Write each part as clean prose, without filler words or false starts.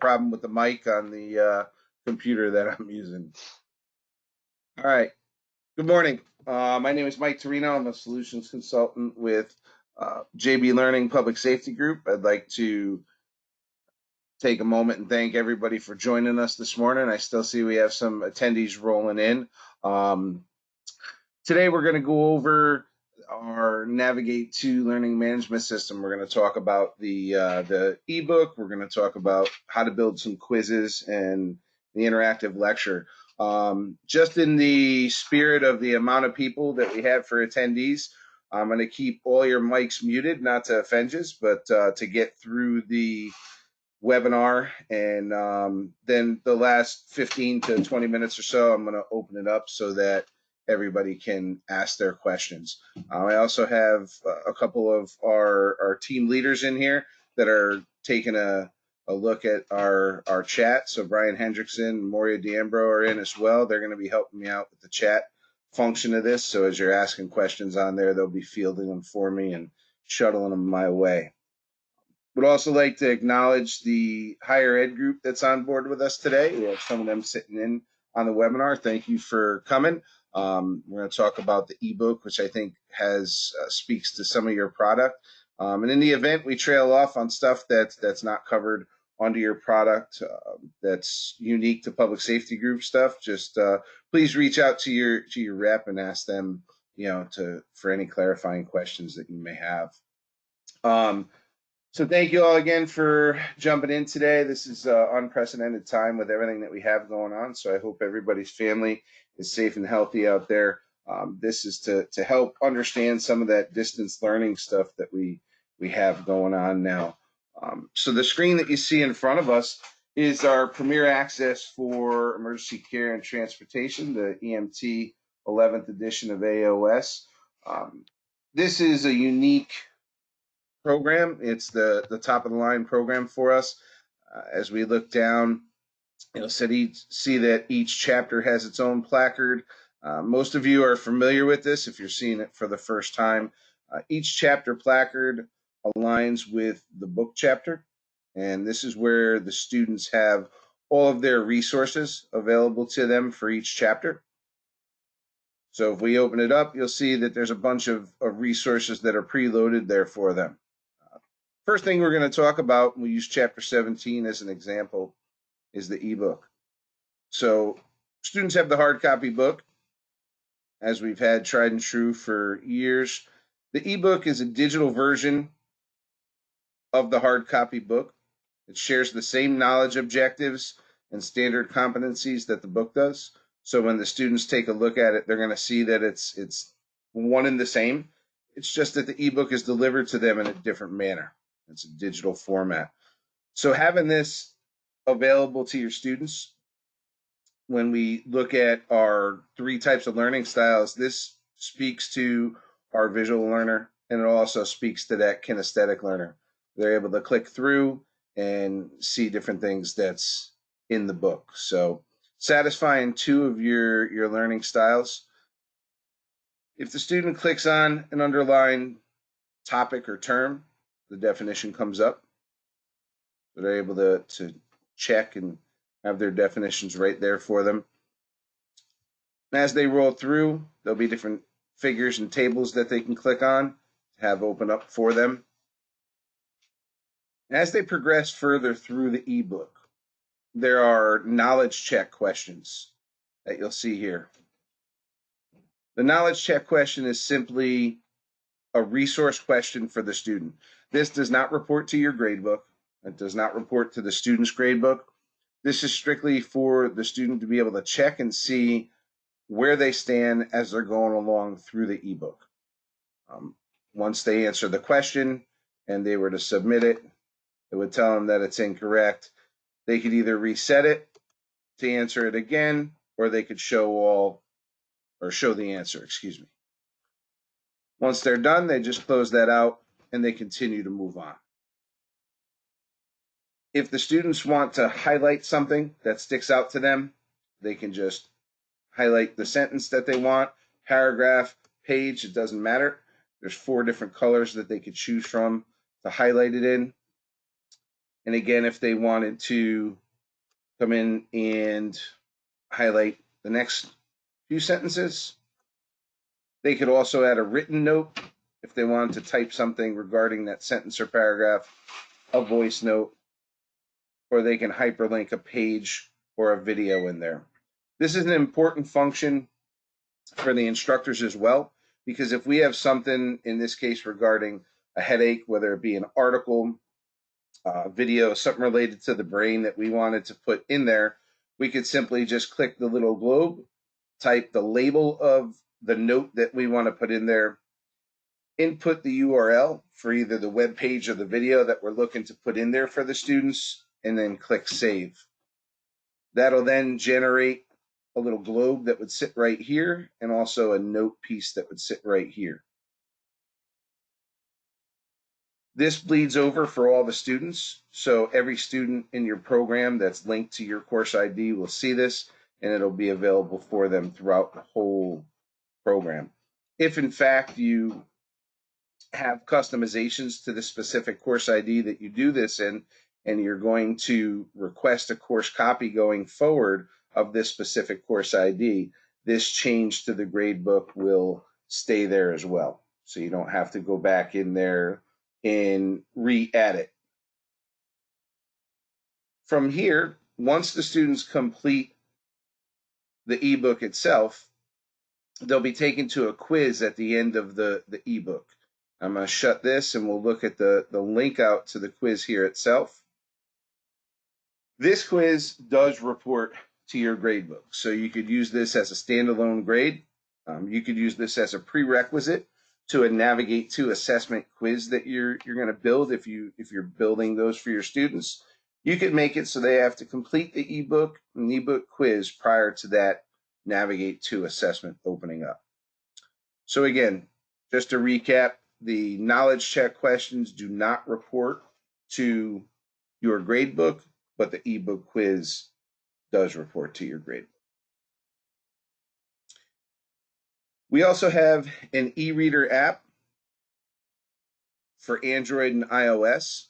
problem with the mic on the computer that I'm using. All right. Good morning. My name is Mike Torino. I'm a solutions consultant with JB Learning Public Safety Group. I'd like to take a moment and thank everybody for joining us this morning. I still see we have some attendees rolling in. Today we're going to go over our Navigate to Learning Management System. We're going to talk about the ebook. We're going to talk about how to build some quizzes and the interactive lecture. Just in the spirit of the amount of people that we have for attendees, I'm going to keep all your mics muted, not to offend you, but to get through the webinar, and then the last 15 to 20 minutes or so, I'm going to open it up so that everybody can ask their questions. I also have a couple of our team leaders in here that are taking a look at our chat. So Brian Hendrickson and Moria D'Ambro are in as well. They're going to be helping me out with the chat function of this. So as you're asking questions on there, they'll be fielding them for me and shuttling them my way. Would also like to acknowledge the higher ed group that's on board with us today. We have some of them sitting in on the webinar. Thank you for coming. We're going to talk about the ebook, which I think has speaks to some of your product. And in the event we trail off on stuff that's not covered onto your product, that's unique to public safety group stuff, just please reach out to your rep and ask them, for any clarifying questions that you may have. So thank you all again for jumping in today. This is unprecedented time with everything that we have going on. So I hope everybody's family is safe and healthy out there. This is to help understand some of that distance learning stuff that we have going on now. So the screen that you see in front of us is our Premier Access for Emergency Care and Transportation, the EMT 11th edition of AOS. This is a unique program. It's the top of the line program for us. As we look down, see that each chapter has its own placard. Most of you are familiar with this if you're seeing it for the first time. Each chapter placard aligns with the book chapter, and this is where the students have all of their resources available to them for each chapter. So if we open it up, you'll see that there's a bunch of resources that are preloaded there for them. First thing we're going to talk about, we use chapter 17 as an example, is the ebook. So students have the hard copy book, as we've had tried and true for years. The ebook is a digital version of the hard copy book. It shares the same knowledge objectives and standard competencies that the book does. So when the students take a look at it, they're going to see that it's one and the same. It's just that the ebook is delivered to them in a different manner. It's a digital format. So having this available to your students, when we look at our 3 types of learning styles, this speaks to our visual learner, and it also speaks to that kinesthetic learner. They're able to click through and see different things that's in the book. So satisfying 2 of your learning styles. If the student clicks on an underlined topic or term, the definition comes up. So they're able to check and have their definitions right there for them. As they roll through, there'll be different figures and tables that they can click on to have open up for them. As they progress further through the ebook, there are knowledge check questions that you'll see here. The knowledge check question is simply a resource question for the student. This does not report to your gradebook. It does not report to the student's gradebook. This is strictly for the student to be able to check and see where they stand as they're going along through the ebook. Once they answer the question and they were to submit it, it would tell them that it's incorrect. They could either reset it to answer it again, or they could show the answer, excuse me. Once they're done, they just close that out and they continue to move on. If the students want to highlight something that sticks out to them, they can just highlight the sentence that they want, paragraph, page, it doesn't matter. There's 4 different colors that they could choose from to highlight it in. And again, if they wanted to come in and highlight the next few sentences, they could also add a written note if they wanted to type something regarding that sentence or paragraph, a voice note, or they can hyperlink a page or a video in there. This is an important function for the instructors as well, because if we have something, in this case regarding a headache, whether it be an article, video, something related to the brain that we wanted to put in there, we could simply just click the little globe, type the label of the note that we want to put in there, input the URL for either the web page or the video that we're looking to put in there for the students, and then click save. That'll then generate a little globe that would sit right here, and also a note piece that would sit right here. This bleeds over for all the students, so every student in your program that's linked to your course ID will see this, and it'll be available for them throughout the whole program. If in fact you have customizations to the specific course ID that you do this in, and you're going to request a course copy going forward of this specific course ID, this change to the gradebook will stay there as well. So you don't have to go back in there and re-add it. From here, once the students complete the ebook itself, they'll be taken to a quiz at the end of the ebook. I'm going to shut this and we'll look at the link out to the quiz here itself. This quiz does report to your gradebook, so you could use this as a standalone grade. You could use this as a prerequisite to a Navigate to assessment quiz that you're going to build if you're building those for your students. You could make it so they have to complete the ebook and ebook quiz prior to that Navigate to assessment opening up. So again, just to recap, the knowledge check questions do not report to your gradebook, but the ebook quiz does report to your gradebook. We also have an e-reader app for Android and iOS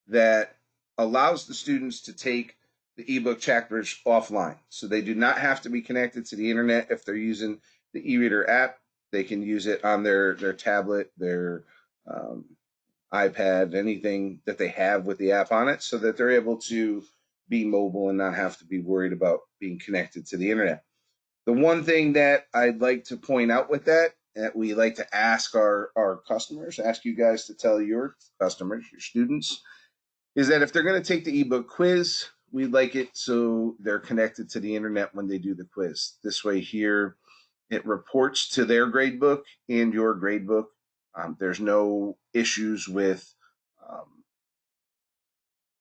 that allows the students to take the ebook chapters offline. So they do not have to be connected to the internet if they're using the e-reader app. They can use it on their tablet, their iPad, anything that they have with the app on it, so that they're able to be mobile and not have to be worried about being connected to the internet. The one thing that I'd like to point out with that we like to ask our customers, ask you guys to tell your customers, your students, is that if they're going to take the ebook quiz, we'd like it so they're connected to the internet when they do the quiz. This way here, it reports to their gradebook and your gradebook. There's no issues with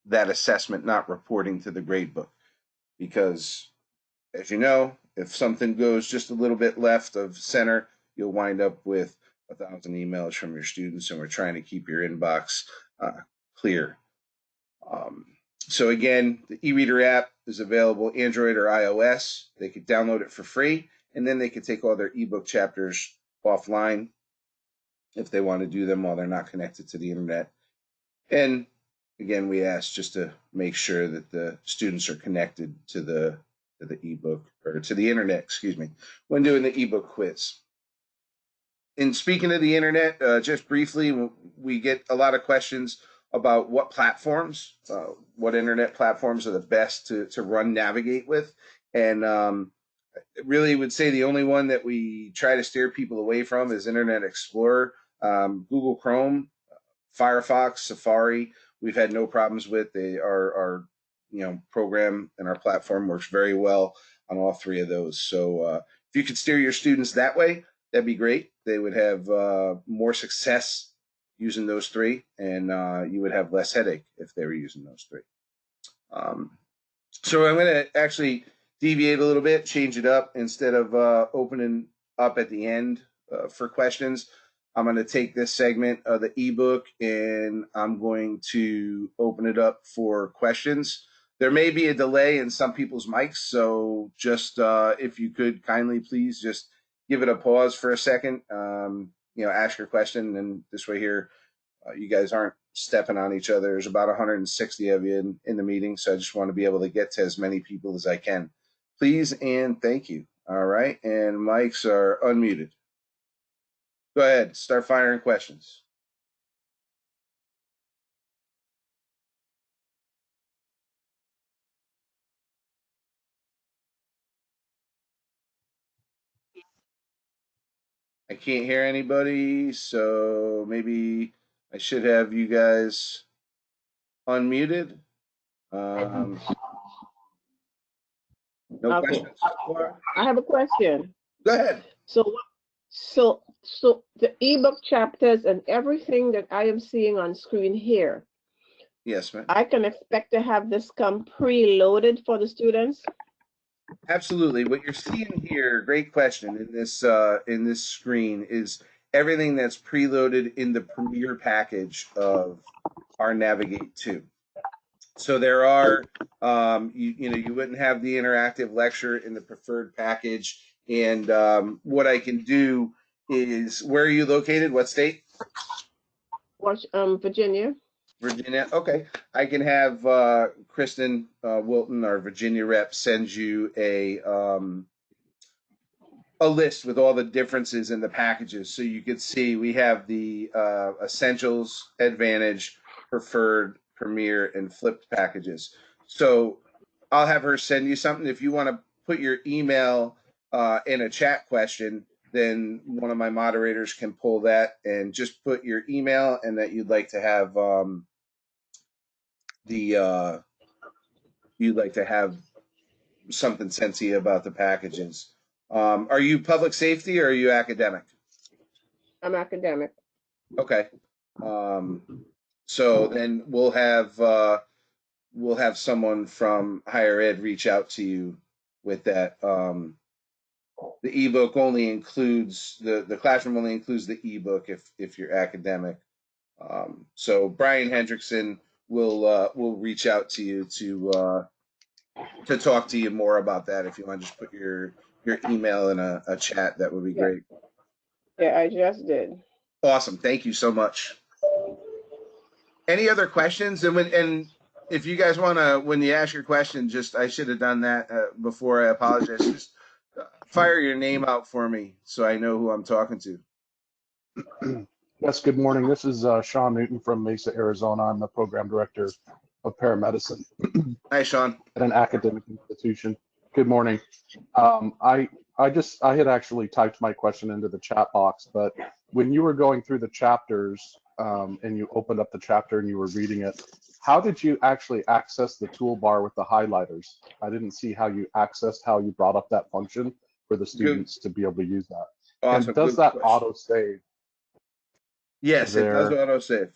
that assessment not reporting to the gradebook, because as you know, if something goes just a little bit left of center, you'll wind up with 1,000 emails from your students, and we're trying to keep your inbox clear. So again, the e-reader app is available Android or iOS. They could download it for free, and then they could take all their ebook chapters offline if they want to do them while they're not connected to the internet. And again, we ask just to make sure that the students are connected to the ebook, or to the internet, excuse me, when doing the ebook quiz. And speaking of the internet, just briefly, we get a lot of questions about what platforms, what internet platforms are the best to run Navigate with. And really would say the only one that we try to steer people away from is Internet Explorer. Google Chrome, Firefox, Safari, we've had no problems with. Our program and our platform works very well on all three of those. So if you could steer your students that way, that'd be great. They would have more success using those three, and you would have less headache if they were using those three. So I'm going to actually deviate a little bit, change it up. Instead of opening up at the end for questions, I'm going to take this segment of the ebook and I'm going to open it up for questions. There may be a delay in some people's mics, so just if you could kindly please just give it a pause for a second, ask your question, and this way here you guys aren't stepping on each other. There's about 160 of you in the meeting, so I just want to be able to get to as many people as I can. Please and thank you. All right, and mics are unmuted. Go ahead, start firing questions. I can't hear anybody, so maybe I should have you guys unmuted. No Okay. questions? I have a question. Go ahead. So the ebook chapters and everything that I am seeing on screen here, Yes, ma'am. I can expect to have this come preloaded for the students? Absolutely. What you're seeing here, great question, in this screen is everything that's preloaded in the Premier package of our Navigate 2. So there are, you wouldn't have the interactive lecture in the preferred package. And what I can do is, where are you located? What state? Virginia. Virginia. Okay. I can have Kristen Wilton, our Virginia rep, send you a list with all the differences in the packages. So you could see we have the Essentials, Advantage, Preferred, Premier, and Flipped packages. So I'll have her send you something. If you want to put your email in a chat question, then one of my moderators can pull that and just put your email and that you'd like to have something sent to you about the packages. Are you public safety or are you academic? I'm academic. Okay. So then we'll have someone from higher ed reach out to you with that. The ebook only includes the classroom only includes the ebook if you're academic. So Brian Hendrickson will reach out to you to talk to you more about that. If you want to just put your email in a chat, that would be great. Yeah, I just did. Awesome. Thank you so much. Any other questions? And if you guys want to, when you ask your question, I should have done that before. I apologize. Just fire your name out for me so I know who I'm talking to. Yes, good morning. This is Sean Newton from Mesa, Arizona. I'm the program director of paramedicine. Hi, Sean. At an academic institution. Good morning. I had actually typed my question into the chat box, but when you were going through the chapters and you opened up the chapter and you were reading it, how did you actually access the toolbar with the highlighters? I didn't see how you brought up that function for the students to be able to use that. Awesome. And does that auto save? Yes, it does auto save.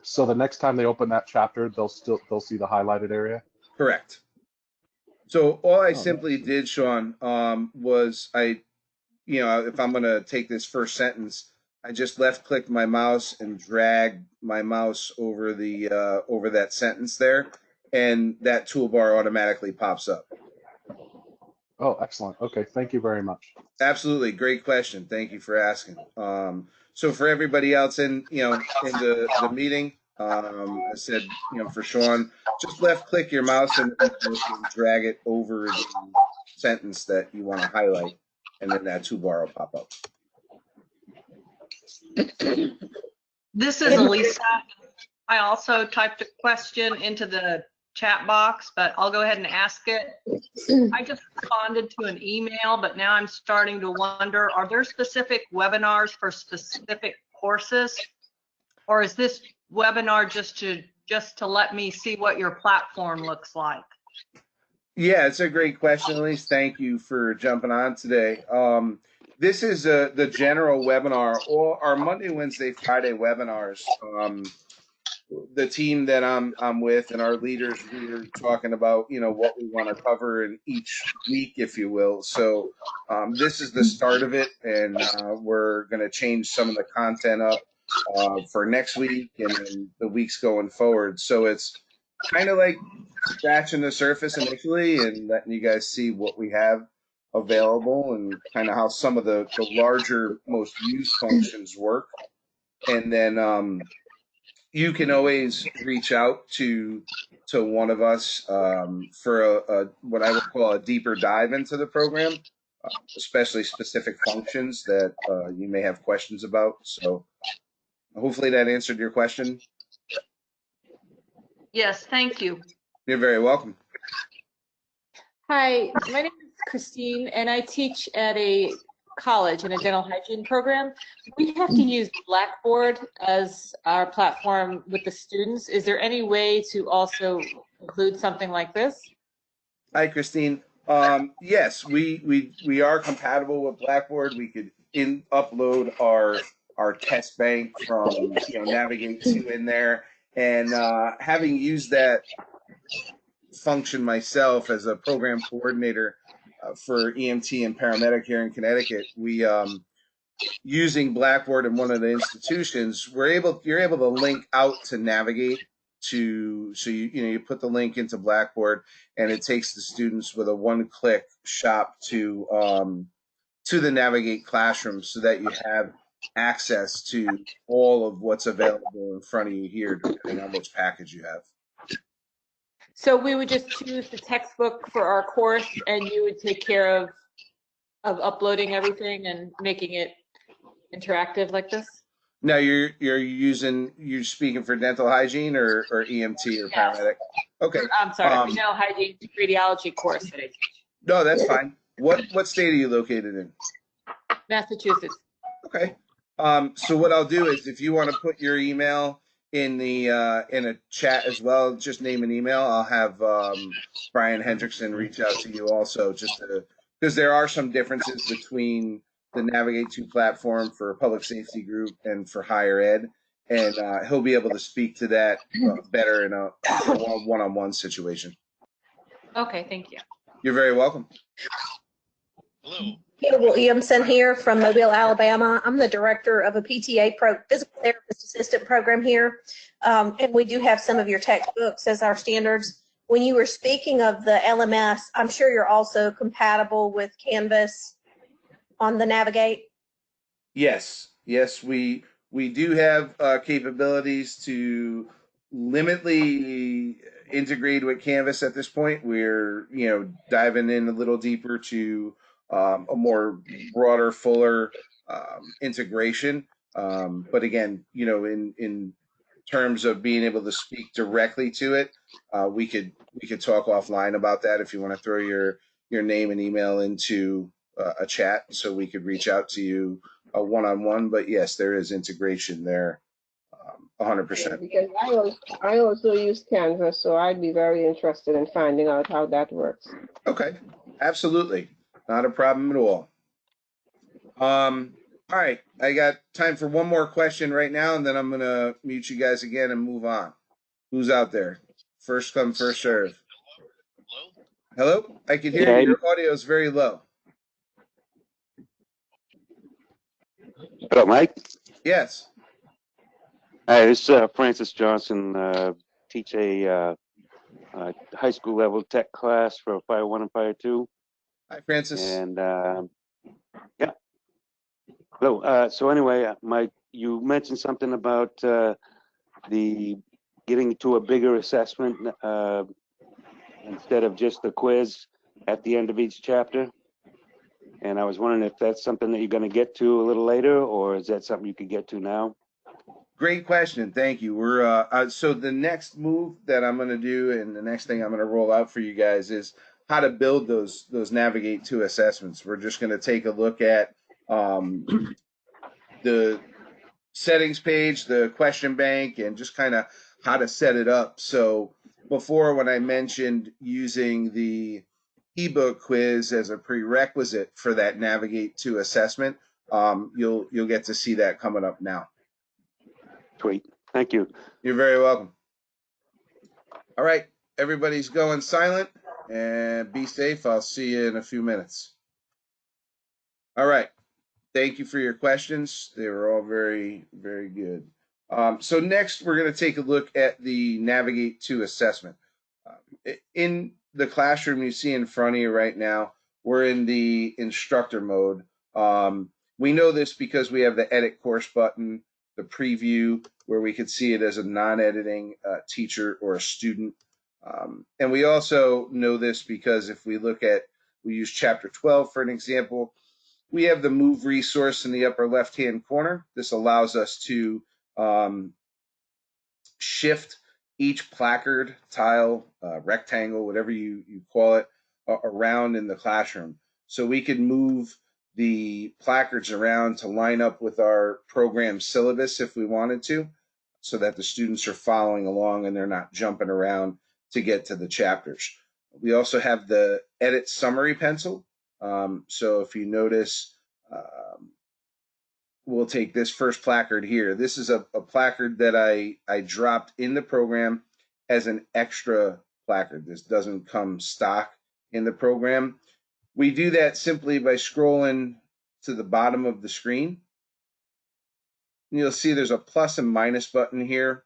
So the next time they open that chapter, they'll see the highlighted area? Correct. So all I simply did, Sean, was if I'm going to take this first sentence, I just left clicked my mouse and dragged my mouse over over that sentence there, and that toolbar automatically pops up. Oh, excellent. Okay, thank you very much. Absolutely, great question. Thank you for asking. So for everybody else in the meeting, I said for Sean, just left click your mouse and drag it over the sentence that you want to highlight, and then that toolbar will pop up. This is Elisa. I also typed a question into the chat box, but I'll go ahead and ask it. I just responded to an email, but now I'm starting to wonder, are there specific webinars for specific courses? Or is this webinar just to let me see what your platform looks like? Yeah, it's a great question, Elise. Thank you for jumping on today. This is the general webinar, or our Monday, Wednesday, Friday webinars. The team that I'm with and our leaders, we're talking about what we want to cover in each week, if you will. So this is the start of it, and we're going to change some of the content up for next week and then the weeks going forward. So it's kind of like scratching the surface initially and letting you guys see what we have available and kind of how some of the larger, most used functions work. and then you can always reach out to one of us for a what I would call a deeper dive into the program, especially specific functions that you may have questions about. So hopefully that answered your question. Yes, thank you. You're very welcome. Hi, my name is Christine, and I teach at a college in a dental hygiene program. We have to use Blackboard as our platform with the students. Is there any way to also include something like this? Hi, Christine. Yes, we are compatible with Blackboard. We could upload our test bank from Navigate 2 in there, and having used that function myself as a program coordinator for EMT and paramedic here in Connecticut, we using Blackboard in one of the institutions, you're able to link out to Navigate so you put the link into Blackboard, and it takes the students with a one-click shop to the Navigate classroom, so that you have access to all of what's available in front of you here, depending on which package you have. So we would just choose the textbook for our course, and you would take care of uploading everything and making it interactive like this? Now you're speaking for dental hygiene or EMT or paramedic? Okay. I'm sorry, dental hygiene radiology course that I teach. No, that's fine. What state are you located in? Massachusetts. Okay. So what I'll do is, if you want to put your email in the in a chat as well, just name an email. I'll have Brian Hendrickson reach out to you also, just because there are some differences between the Navigate 2 platform for a public safety group and for higher ed, and he'll be able to speak to that better in a one-on-one situation. Okay, thank you. You're very welcome. Hello. Peter Williamson here from Mobile, Alabama. I'm the director of a PTA physical therapist assistant program here. And we do have some of your textbooks as our standards. When you were speaking of the LMS, I'm sure you're also compatible with Canvas on the Navigate. Yes, we do have capabilities to limitly integrate with Canvas at this point. We're diving in a little deeper to a more broader, fuller integration. But again, in terms of being able to speak directly to it, we could talk offline about that if you want to throw your name and email into a chat, so we could reach out to you one-on-one. But yes, there is integration there, 100%. Because I also use Canvas, so I'd be very interested in finding out how that works. Okay, absolutely. Not a problem at all. All right, I got time for one more question right now, and then I'm going to mute you guys again and move on. Who's out there? First come, first serve. Hello? I can hear you. Your audio is very low. Hello, Mike. Yes. Hi, this is Francis Johnson. Teach a high school level tech class for Fire 1 and Fire 2. Hi, Francis. And yeah. Hello. So anyway, Mike, you mentioned something about the getting to a bigger assessment instead of just the quiz at the end of each chapter. And I was wondering if that's something that you're going to get to a little later, or is that something you could get to now? Great question. Thank you. We're so the next move that I'm going to do, and the next thing I'm going to roll out for you guys, is how to build those Navigate 2 assessments. We're just going to take a look at the settings page, the question bank, and just kind of how to set it up. So before, when I mentioned using the ebook quiz as a prerequisite for that Navigate 2 assessment, you'll get to see that coming up now. Sweet. Thank you. You're very welcome. All right, everybody's going silent, and be safe. I'll see you in a few minutes. All right. Thank you for your questions. They were all very, very good. So next, we're going to take a look at the Navigate 2 assessment. In the classroom you see in front of you right now, we're in the instructor mode. We know this because we have the edit course button, the preview where we could see it as a non-editing teacher or a student. And we also know this because if we use chapter 12 for an example, we have the move resource in the upper left-hand corner. This allows us to shift each placard, tile, rectangle, whatever you call it, around in the classroom. So we could move the placards around to line up with our program syllabus if we wanted to, so that the students are following along and they're not jumping around to get to the chapters. We also have the edit summary pencil. So if you notice, we'll take this first placard here. This is a placard that I dropped in the program as an extra placard. This doesn't come stock in the program. We do that simply by scrolling to the bottom of the screen. And you'll see there's a plus and minus button here.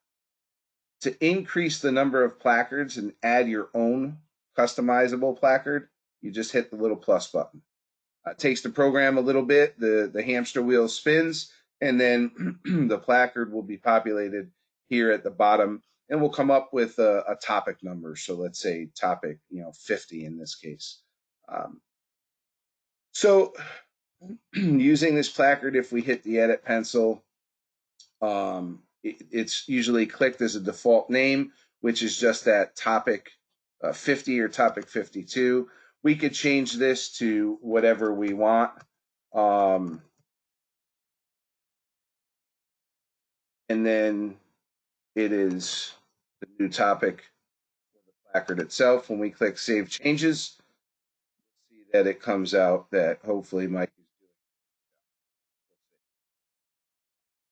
To increase the number of placards and add your own customizable placard, you just hit the little plus button. It takes the program a little bit, the hamster wheel spins, and then the placard will be populated here at the bottom, and we'll come up with a topic number. So let's say topic 50 in this case. So using this placard, if we hit the edit pencil, it's usually clicked as a default name, which is just that topic 50 or topic 52. We could change this to whatever we want. And then it is the new topic for the placard itself. When we click Save Changes, we'll see that it comes out that hopefully Mike is doing.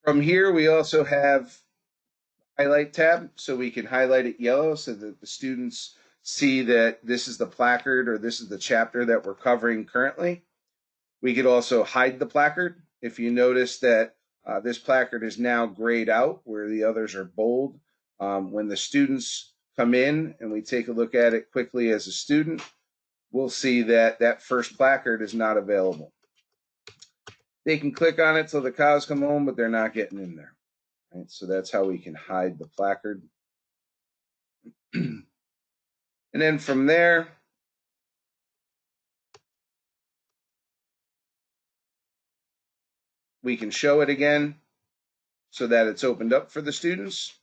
From here, we also have the highlight tab, so we can highlight it yellow so that the students see that this is the placard or this is the chapter that we're covering currently. We could also hide the placard. If you notice that this placard is now grayed out where the others are bold. When the students come in and we take a look at it quickly as a student, we'll see that that first placard is not available. They can click on it till the cows come home, but they're not getting in there. Right? So that's how we can hide the placard. And then from there, we can show it again so that it's opened up for the students.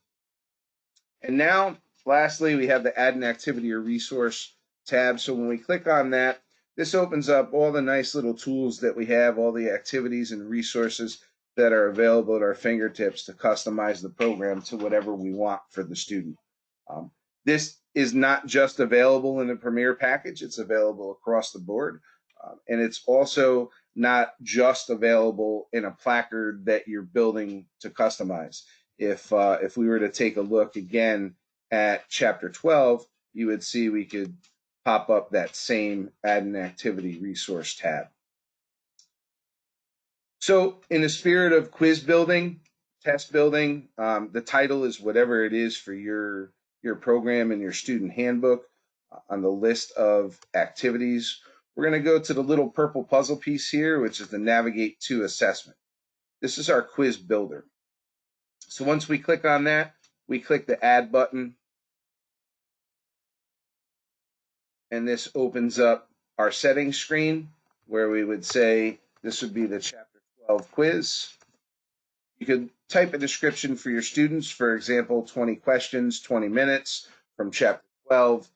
And now, lastly, we have the Add an Activity or Resource tab. So when we click on that, this opens up all the nice little tools that we have, all the activities and resources that are available at our fingertips to customize the program to whatever we want for the student. This is not just available in the Premier package, it's available across the board. And it's also not just available in a placard that you're building to customize. If we were to take a look again at chapter 12, you would see we could pop up that same Add an Activity Resource tab. So in the spirit of quiz building, test building, the title is whatever it is for your program and your student handbook. On the list of activities, we're going to go to the little purple puzzle piece here, which is the Navigate to Assessment. This is our quiz builder. So once we click on that, we click the Add button, and this opens up our settings screen where we would say this would be the chapter 12 quiz. You could type a description for your students, for example, 20 questions, 20 minutes from chapter 12.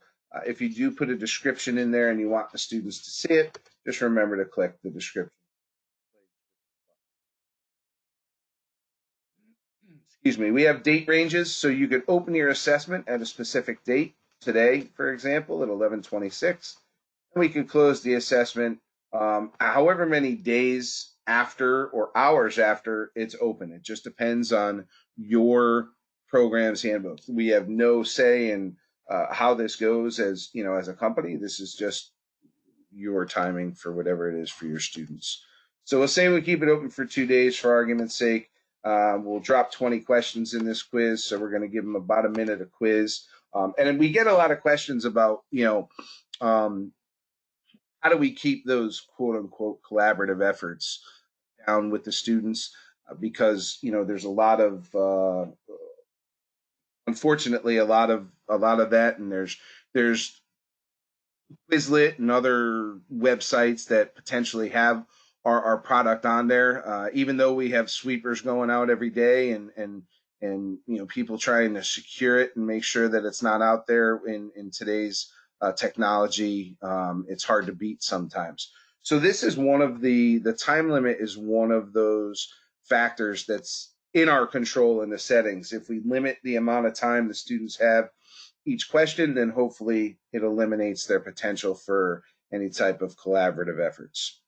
If you do put a description in there and you want the students to see it, just remember to click the description. Excuse me, we have date ranges, so you could open your assessment at a specific date, today, for example, at 11/26. And we could close the assessment however many days after or hours after it's open. It just depends on your program's handbook. We have no say in how this goes as a company. This is just your timing for whatever it is for your students. So we'll say we keep it open for 2 days for argument's sake. We'll drop 20 questions in this quiz, so we're going to give them about a minute a quiz. And we get a lot of questions about, how do we keep those quote unquote collaborative efforts down with the students? because there's a lot of unfortunately a lot of that, and there's Quizlet and other websites that potentially have our product on there. Even though we have sweepers going out every day and people trying to secure it and make sure that it's not out there in today's technology, it's hard to beat sometimes. So this is one of the time limit is one of those factors that's in our control in the settings. If we limit the amount of time the students have each question, then hopefully it eliminates their potential for any type of collaborative efforts.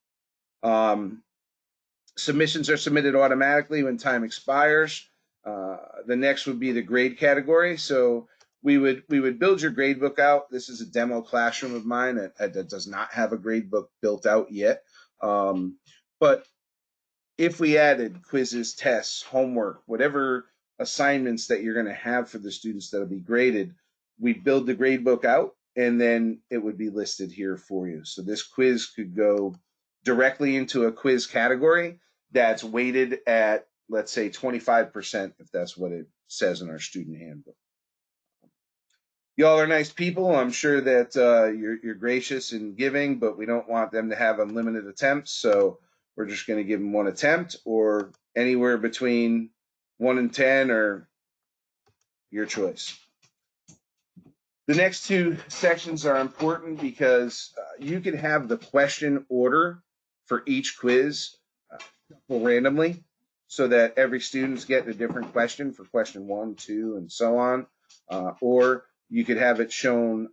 Submissions are submitted automatically when time expires. The next would be the grade category. So we would build your grade book out. This is a demo classroom of mine that does not have a grade book built out yet. But if we added quizzes, tests, homework, whatever assignments that you're going to have for the students that'll be graded, we build the grade book out, and then it would be listed here for you. So this quiz could go directly into a quiz category that's weighted at, let's say, 25%, if that's what it says in our student handbook. Y'all are nice people. I'm sure that you're gracious and giving, but we don't want them to have unlimited attempts. So we're just going to give them one attempt, or anywhere between 1 and 10, or your choice. The next two sections are important because you can have the question order for each quiz randomly, so that every student's getting a different question for question 1, 2, and so on. Or you could have it shown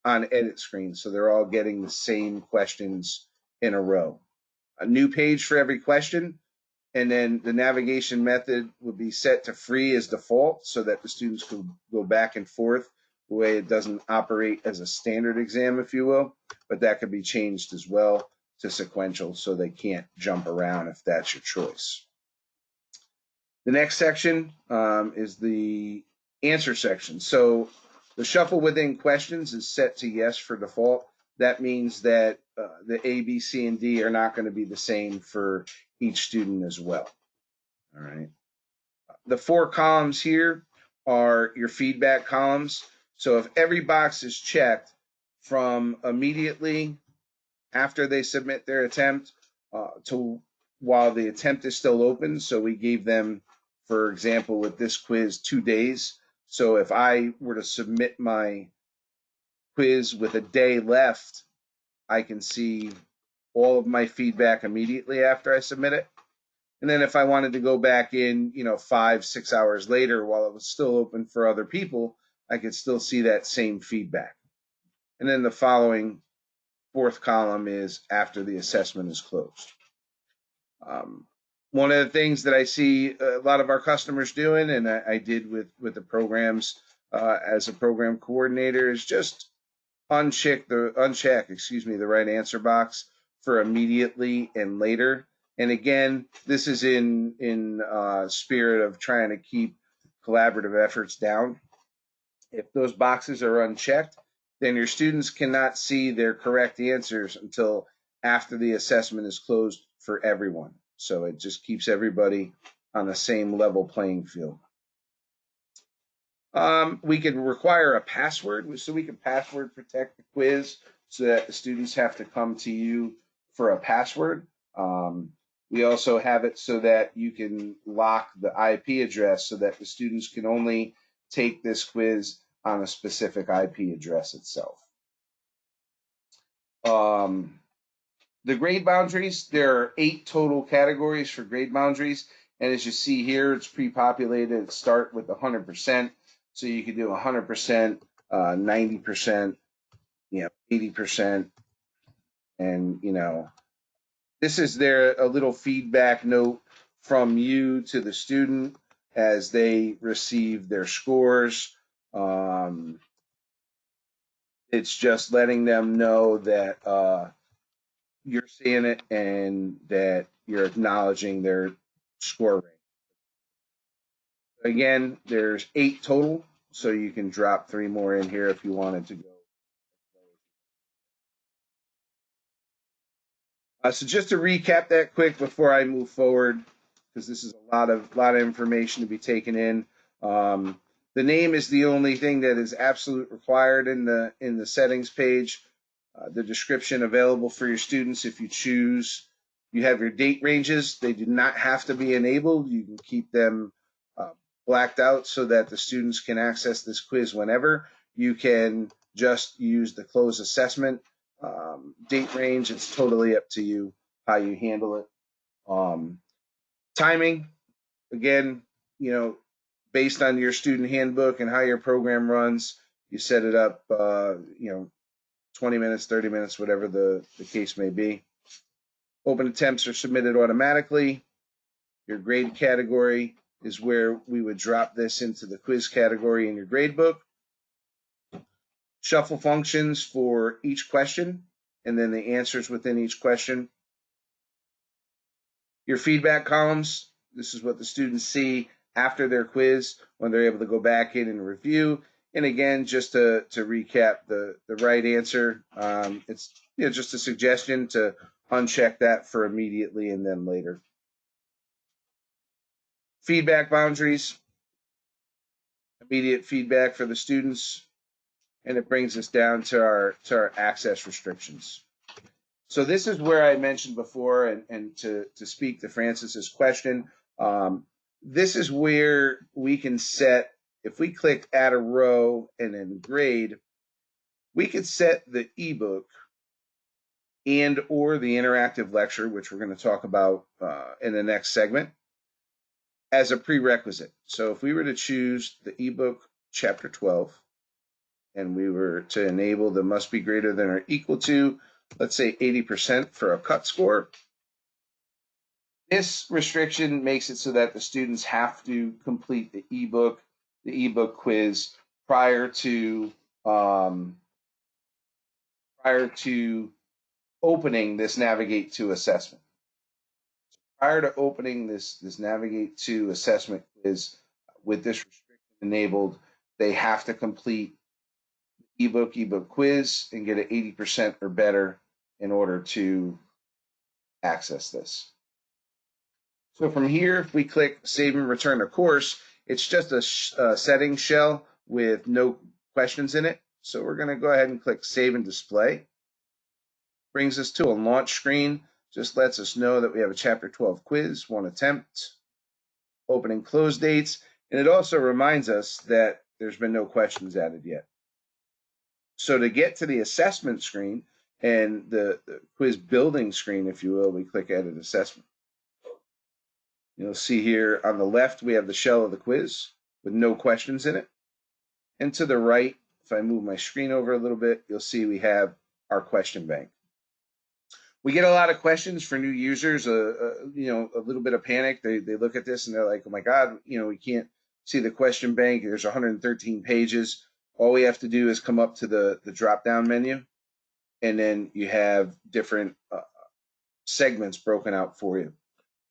on edit screen, so they're all getting the same questions in a row. A new page for every question, and then the navigation method would be set to free as default, so that the students could go back and forth the way it doesn't operate as a standard exam, if you will, but that could be changed as well to sequential, so they can't jump around if that's your choice. The next section is the answer section. So the shuffle within questions is set to yes for default. That means that the A, B, C, and D are not going to be the same for each student as well. All right. The 4 columns here are your feedback columns. So if every box is checked from immediately after they submit their attempt to while the attempt is still open, so we gave them, for example, with this quiz, 2 days. So if I were to submit my quiz with a day left, I can see all of my feedback immediately after I submit it. And then if I wanted to go back in, 5, 6 hours later while it was still open for other people, I could still see that same feedback. And then the following 4th column is after the assessment is closed. One of the things that I see a lot of our customers doing, and I did with the programs as a program coordinator, is just uncheck the right answer box for immediately and later. And again, this is in spirit of trying to keep collaborative efforts down. If those boxes are unchecked, then your students cannot see their correct answers until after the assessment is closed for everyone. So it just keeps everybody on the same level playing field. We could require a password, so we can password protect the quiz so that the students have to come to you for a password. We also have it so that you can lock the IP address so that the students can only take this quiz on a specific IP address itself. The grade boundaries, there are 8 total categories for grade boundaries. And as you see here, it's pre-populated. Start with 100%. So you can do 100%, 90%, 80%. And, this is a little feedback note from you to the student as they receive their scores. It's just letting them know that you're seeing it and that you're acknowledging their score range. Again, there's 8 total, so you can drop 3 more in here if you wanted to go. So just to recap that quick before I move forward, because this is a lot of information to be taken in. The name is the only thing that is absolute required in the settings page. The description available for your students if you choose. You have your date ranges. They do not have to be enabled. You can keep them blacked out so that the students can access this quiz whenever. You can just use the closed assessment date range. It's totally up to you how you handle it. Timing, again, based on your student handbook and how your program runs, you set it up, 20 minutes, 30 minutes, whatever the case may be. Open attempts are submitted automatically. Your grade category is where we would drop this into the quiz category in your grade book. Shuffle functions for each question, and then the answers within each question. Your feedback columns, this is what the students see after their quiz when they're able to go back in and review. And again, just to recap the right answer, it's just a suggestion to uncheck that for immediately and then later. Feedback boundaries, immediate feedback for the students, and it brings us down to our access restrictions. So this is where I mentioned before, and to speak to Francis's question, this is where we can set, if we click add a row and then grade, we could set the ebook and or the interactive lecture, which we're going to talk about in the next segment, as a prerequisite. So if we were to choose the ebook chapter 12, and we were to enable the must be greater than or equal to, let's say 80% for a cut score, this restriction makes it so that the students have to complete the ebook quiz prior to opening this Navigate to assessment. Prior to opening this Navigate to assessment quiz with this restriction enabled, they have to complete the ebook quiz and get an 80% or better in order to access this. So from here, if we click Save and Return to Course, it's just a settings shell with no questions in it. So we're going to go ahead and click Save and Display. Brings us to a launch screen. Just lets us know that we have a Chapter 12 quiz, 1 attempt, open and close dates, and it also reminds us that there's been no questions added yet. So to get to the assessment screen and the quiz building screen, if you will, we click Edit Assessment. You'll see here on the left, we have the shell of the quiz with no questions in it. And to the right, if I move my screen over a little bit, you'll see we have our question bank. We get a lot of questions for new users, a little bit of panic. They look at this and they're like, oh my God, we can't see the question bank. There's 113 pages. All we have to do is come up to the drop-down menu, and then you have different segments broken out for you.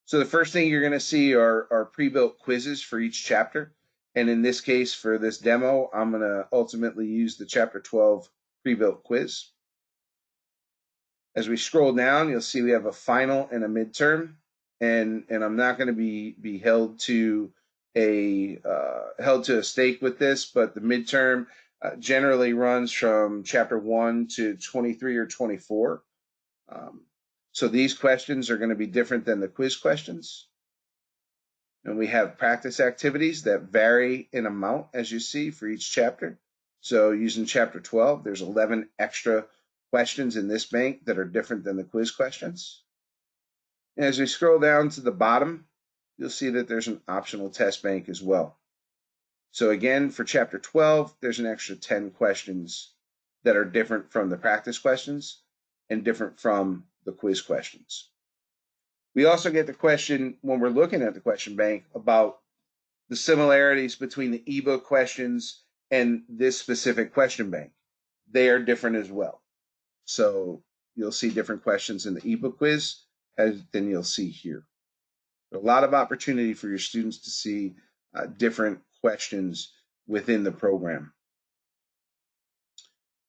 So the first thing you're going to see are pre-built quizzes for each chapter. And in this case, for this demo, I'm going to ultimately use the Chapter 12 pre-built quiz. As we scroll down, you'll see we have a final and a midterm. And I'm not going to be held to a stake with this, but the midterm generally runs from Chapter 1 to 23 or 24. So these questions are going to be different than the quiz questions. And we have practice activities that vary in amount, as you see, for each chapter. So using Chapter 12, there's 11 extra questions in this bank that are different than the quiz questions. And as we scroll down to the bottom, you'll see that there's an optional test bank as well. So again, for Chapter 12, there's an extra 10 questions that are different from the practice questions and different from the quiz questions. We also get the question when we're looking at the question bank about the similarities between the ebook questions and this specific question bank. They are different as well. So you'll see different questions in the ebook quiz than you'll see here. A lot of opportunity for your students to see different questions within the program.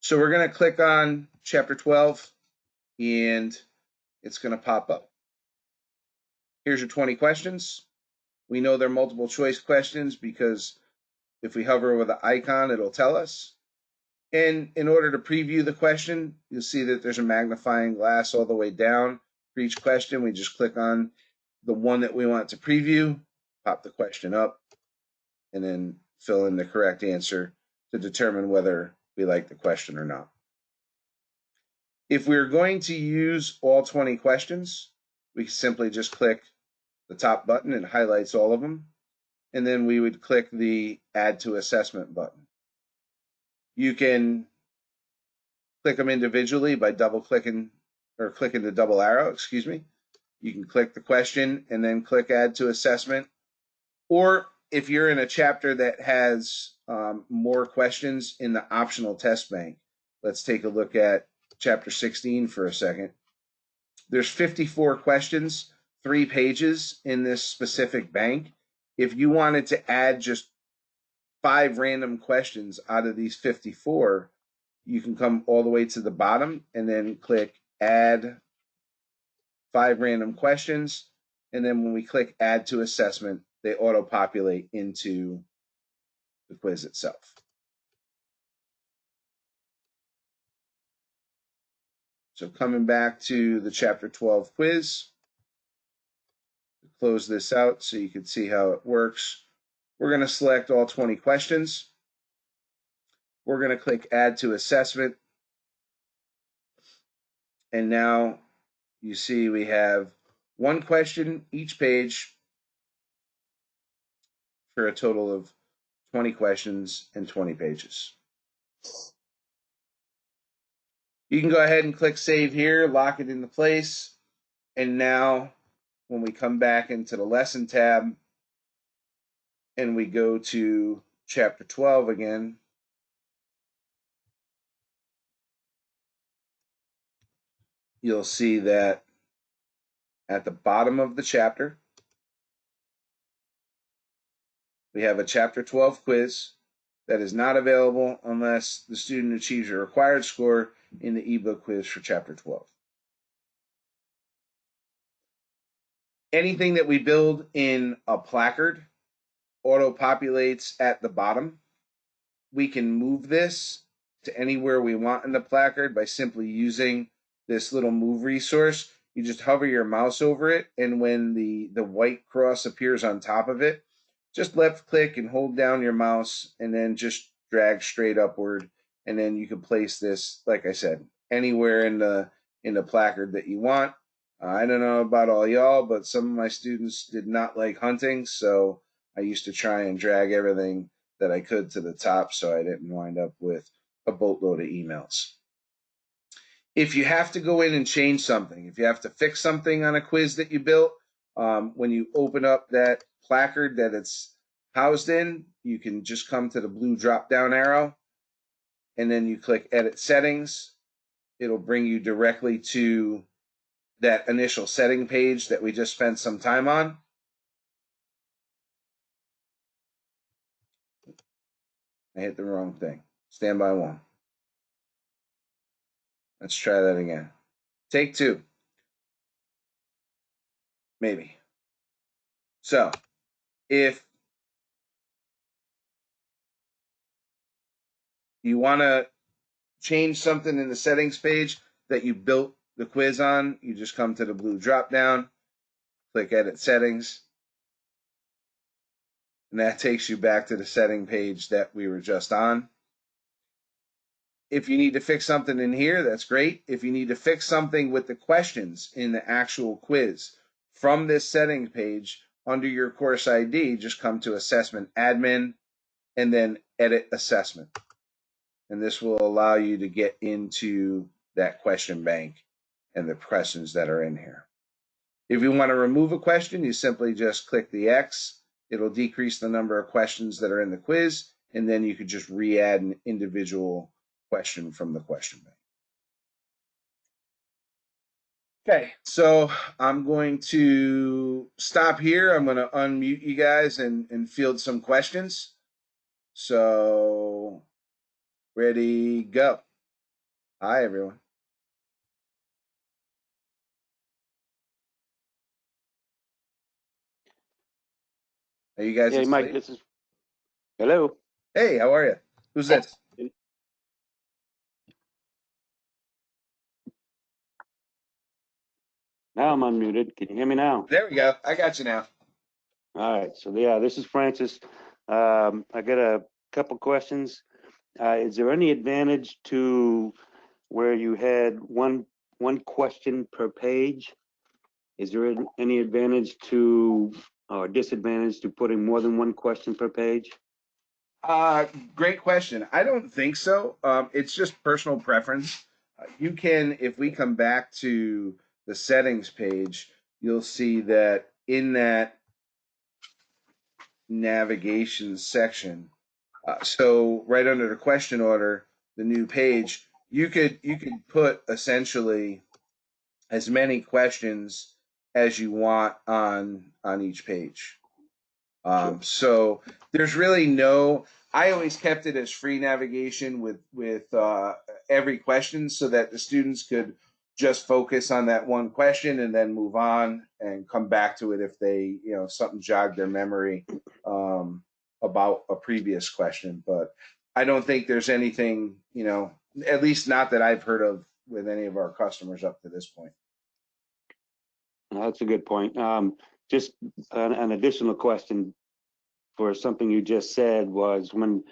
So we're going to click on Chapter 12 and it's going to pop up. Here's your 20 questions. We know they're multiple choice questions because if we hover over the icon, it'll tell us. And in order to preview the question, you'll see that there's a magnifying glass all the way down for each question. We just click on the one that we want to preview, pop the question up, and then fill in the correct answer to determine whether we like the question or not. If we're going to use all 20 questions, we simply just click the top button. It highlights all of them. And then we would click the Add to Assessment button. You can click them individually by double clicking or clicking the double arrow, excuse me. You can click the question and then click Add to Assessment. Or if you're in a chapter that has more questions in the optional test bank, let's take a look at chapter 16 for a second. There's 54 questions, 3 pages in this specific bank. If you wanted to add just 5 random questions out of these 54, you can come all the way to the bottom and then click Add 5 random questions. And then when we click Add to Assessment, they auto-populate into the quiz itself. So coming back to the Chapter 12 quiz, close this out so you can see how it works. We're going to select all 20 questions. We're going to click Add to Assessment. And now you see we have 1 question each page for a total of 20 questions and 20 pages. You can go ahead and click Save here, lock it into place. And now when we come back into the Lesson tab and we go to Chapter 12 again, you'll see that at the bottom of the chapter, we have a Chapter 12 quiz that is not available unless the student achieves a required score in the ebook quiz for Chapter 12. Anything that we build in a placard auto-populates at the bottom. We can move this to anywhere we want in the placard by simply using this little move resource. You just hover your mouse over it, and when the white cross appears on top of it, just left click and hold down your mouse and then just drag straight upward, and then you can place this, like I said, anywhere in the placard that you want. I don't know about all y'all, but some of my students did not like hunting, so I used to try and drag everything that I could to the top so I didn't wind up with a boatload of emails. If you have to go in and change something, if you have to fix something on a quiz that you built, when you open up that placard that it's housed in, you can just come to the blue drop-down arrow, and then you click Edit Settings. It'll bring you directly to that initial setting page that we just spent some time on. I hit the wrong thing. Standby 1. Let's try that again. Take 2. Maybe. So, if you want to change something in the settings page that you built the quiz on, you just come to the blue drop down, click Edit Settings, and that takes you back to the setting page that we were just on. If you need to fix something in here, that's great. If you need to fix something with the questions in the actual quiz from this setting page under your course ID, just come to Assessment Admin and then Edit Assessment. And this will allow you to get into that question bank and the questions that are in here. If you want to remove a question, you simply just click the X. It'll decrease the number of questions that are in the quiz, and then you could just re-add an individual question from the question bank. Okay, so I'm going to stop here. I'm going to unmute you guys and field some questions. So, ready, go. Hi, everyone. Are you guys Hey, Mike, asleep? this is, hello? Hey, how are you? Who's this? Now I'm unmuted. Can you hear me now? There we go. I got you now. All right, so yeah, this is Francis. I got a couple questions. Is there any advantage to where you had one question per page? Is there any advantage to or disadvantage to putting more than one question per page? Great question. I don't think so. It's just personal preference. You can, if we come back to the settings page, you'll see that in that navigation section, so right under the question order, the new page, you could put essentially as many questions as you want on each page. So there's really no. I always kept it as free navigation with every question, so that the students could just focus on that one question and then move on and come back to it if they, something jogged their memory about a previous question. But I don't think there's anything, at least not that I've heard of with any of our customers up to this point. That's a good point. Just an additional question for something you just said was when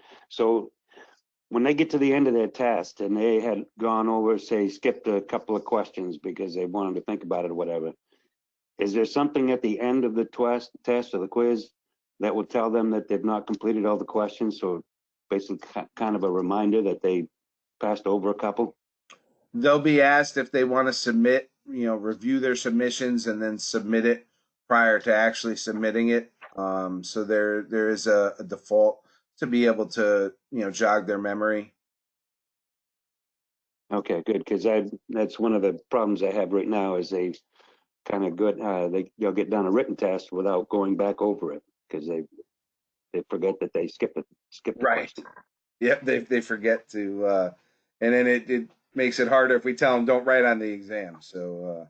they get to the end of their test and they had gone over, say, skipped a couple of questions because they wanted to think about it or whatever, is there something at the end of the test or the quiz that will tell them that they've not completed all the questions? So basically kind of a reminder that they passed over a couple? They'll be asked if they want to submit, review their submissions and then submit it prior to actually submitting it. So there is a default to be able to, jog their memory. Okay, good, because that's one of the problems I have right now is they kind of good, they'll get done a written test without going back over it because they forget that they skipped the Right. question. Yep, they forget to, and then it makes it harder if we tell them don't write on the exam. So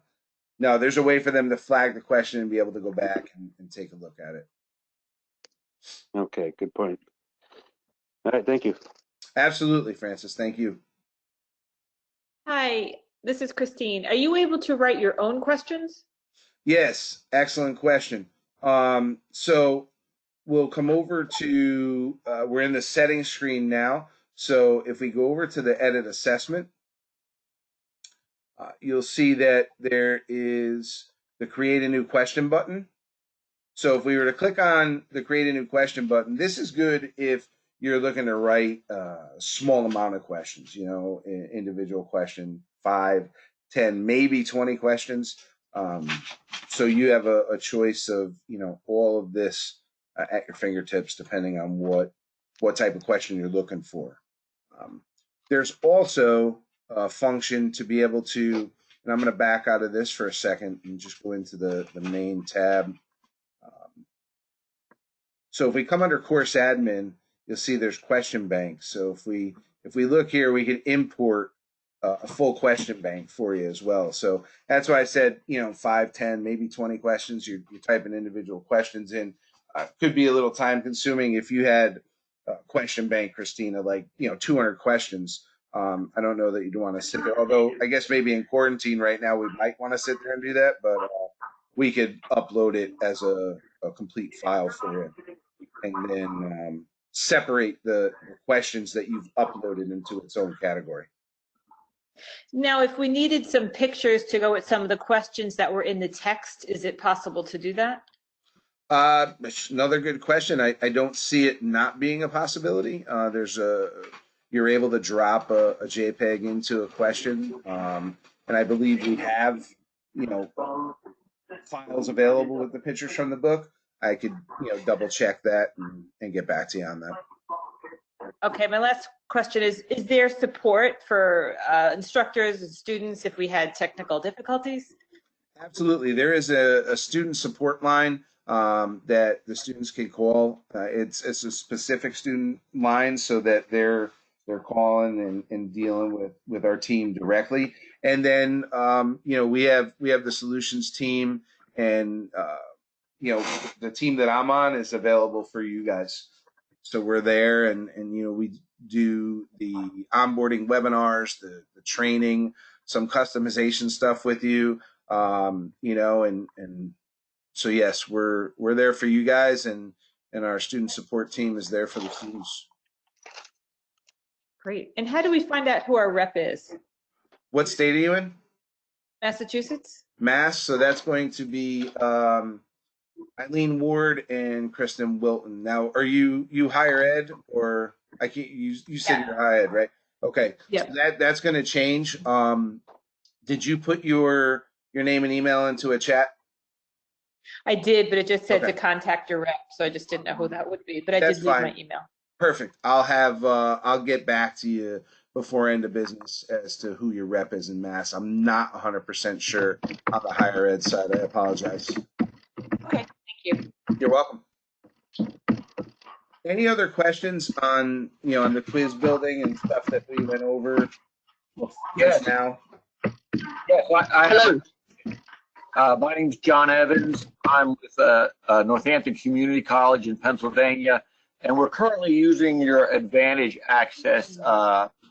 no, there's a way for them to flag the question and be able to go back and take a look at it. Okay, good point. All right, thank you. Absolutely, Francis. Thank you. Hi, this is Christine. Are you able to write your own questions? Yes, excellent question. So we'll come over to, we're in the settings screen now. So if we go over to the edit assessment, you'll see that there is the create a new question button. So if we were to click on the create a new question button, this is good if you're looking to write a small amount of questions, individual question, 5, 10, maybe 20 questions. So you have a choice of, all of this at your fingertips, depending on what type of question you're looking for. There's also a function to be able to, and I'm going to back out of this for a second and just go into the main tab. So if we come under course admin, you'll see there's question bank. So if we look here, we can import a full question bank for you as well. So that's why I said, 5, 10, maybe 20 questions. You're typing individual questions in. Could be a little time consuming if you had a question bank, Christina, like 200 questions. I don't know that you'd want to sit there. Although I guess maybe in quarantine right now we might want to sit there and do that, but we could upload it as a complete file for you, and then separate the questions that you've uploaded into its own category. Now, if we needed some pictures to go with some of the questions that were in the text, is it possible to do that? Another good question. I don't see it not being a possibility. You're able to drop a JPEG into a question, and I believe we have, files available with the pictures from the book. I could, double check that and get back to you on that. Okay, my last question is there support for instructors and students if we had technical difficulties? Absolutely. There is a student support line that the students can call. It's a specific student line so that they're calling and dealing with our team directly. And then we have the solutions team, and the team that I'm on is available for you guys. So we're there, and we do the onboarding webinars, the training, some customization stuff with you, and so yes, we're there for you guys, and our student support team is there for the students. Great. And how do we find out who our rep is? What state are you in? Massachusetts? Mass. So that's going to be Eileen Ward and Kristen Wilton. Now, are you higher ed, or I can't? You said you're higher ed, right? Okay. Yeah. So that's going to change. Did you put your name and email into a chat? I did, but it just said Okay. to contact your rep, so I just didn't know who that would be. But I That's did leave fine. my email. Perfect. I'll get back to you before end of business as to who your rep is in Mass. I'm not 100% sure on the higher ed side. I apologize. Okay, thank you. You're welcome. Any other questions on the quiz building and stuff that we went over just now? Yes, hello. My name's John Evans. I'm with Northampton Community College in Pennsylvania, and we're currently using your Advantage Access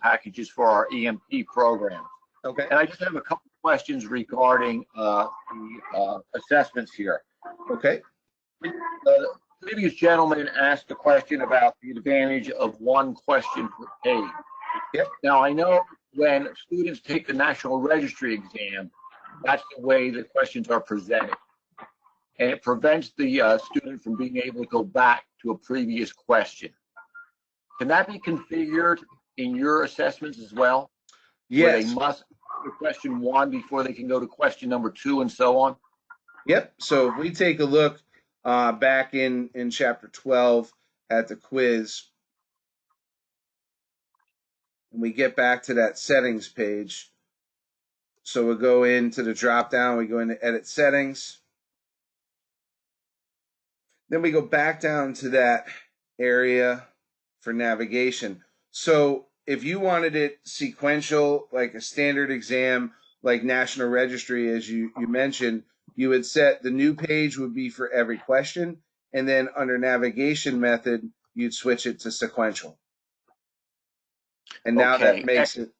packages for our EMP program. Okay. And I just have a couple of questions regarding the assessments here. Okay. The previous gentleman asked a question about the advantage of one question per page. Yep. Now, I know when students take the National Registry exam, that's the way the questions are presented. And it prevents the student from being able to go back to a previous question. Can that be configured in your assessments as well? Yes. Where they must do question one before they can go to question number 2 and so on? Yep. So if we take a look back in chapter 12 at the quiz, and we get back to that settings page. So we'll go into the drop down, we go into edit settings. Then we go back down to that area for navigation. So if you wanted it sequential, like a standard exam, like National Registry, as you mentioned, you would set the new page would be for every question. And then under navigation method, you'd switch it to sequential. And now Okay. that makes it,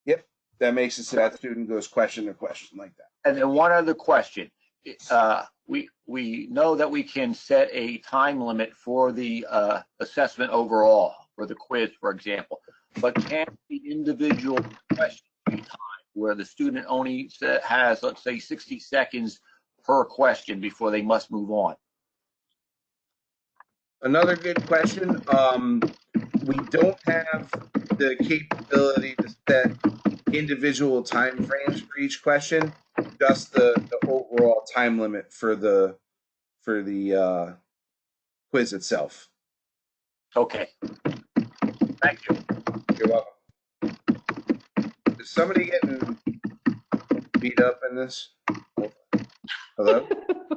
yep, that makes it so that student goes question to question like that. And then one other question. We know that we can set a time limit for the assessment overall, for the quiz, for example, but can the individual question be timed where the student only has, let's say, 60 seconds per question before they must move on? Another good question. We don't have the capability to set individual time frames for each question, just the overall time limit for the quiz itself. Okay. Thank you. You're welcome. Is somebody getting beat up in this? Hello?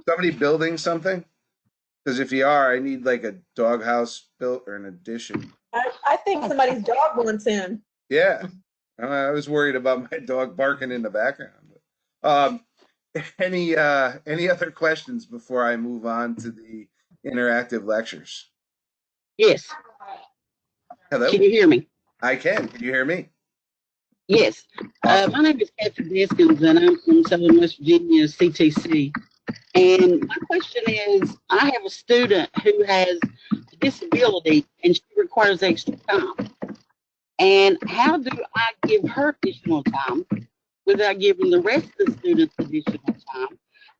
Somebody building something? Because if you are, I need like a doghouse built or an addition. I think somebody's dog wants in. Yeah. I was worried about my dog barking in the background. Any other questions before I move on to the interactive lectures? Yes. Hello? Can you hear me? I can. Can you hear me? Yes. My name is Kathy Deskins, and I'm from Southern West Virginia, CTC. And my question is, I have a student who has a disability, and she requires extra time. And how do I give her additional time without giving the rest of the students additional time?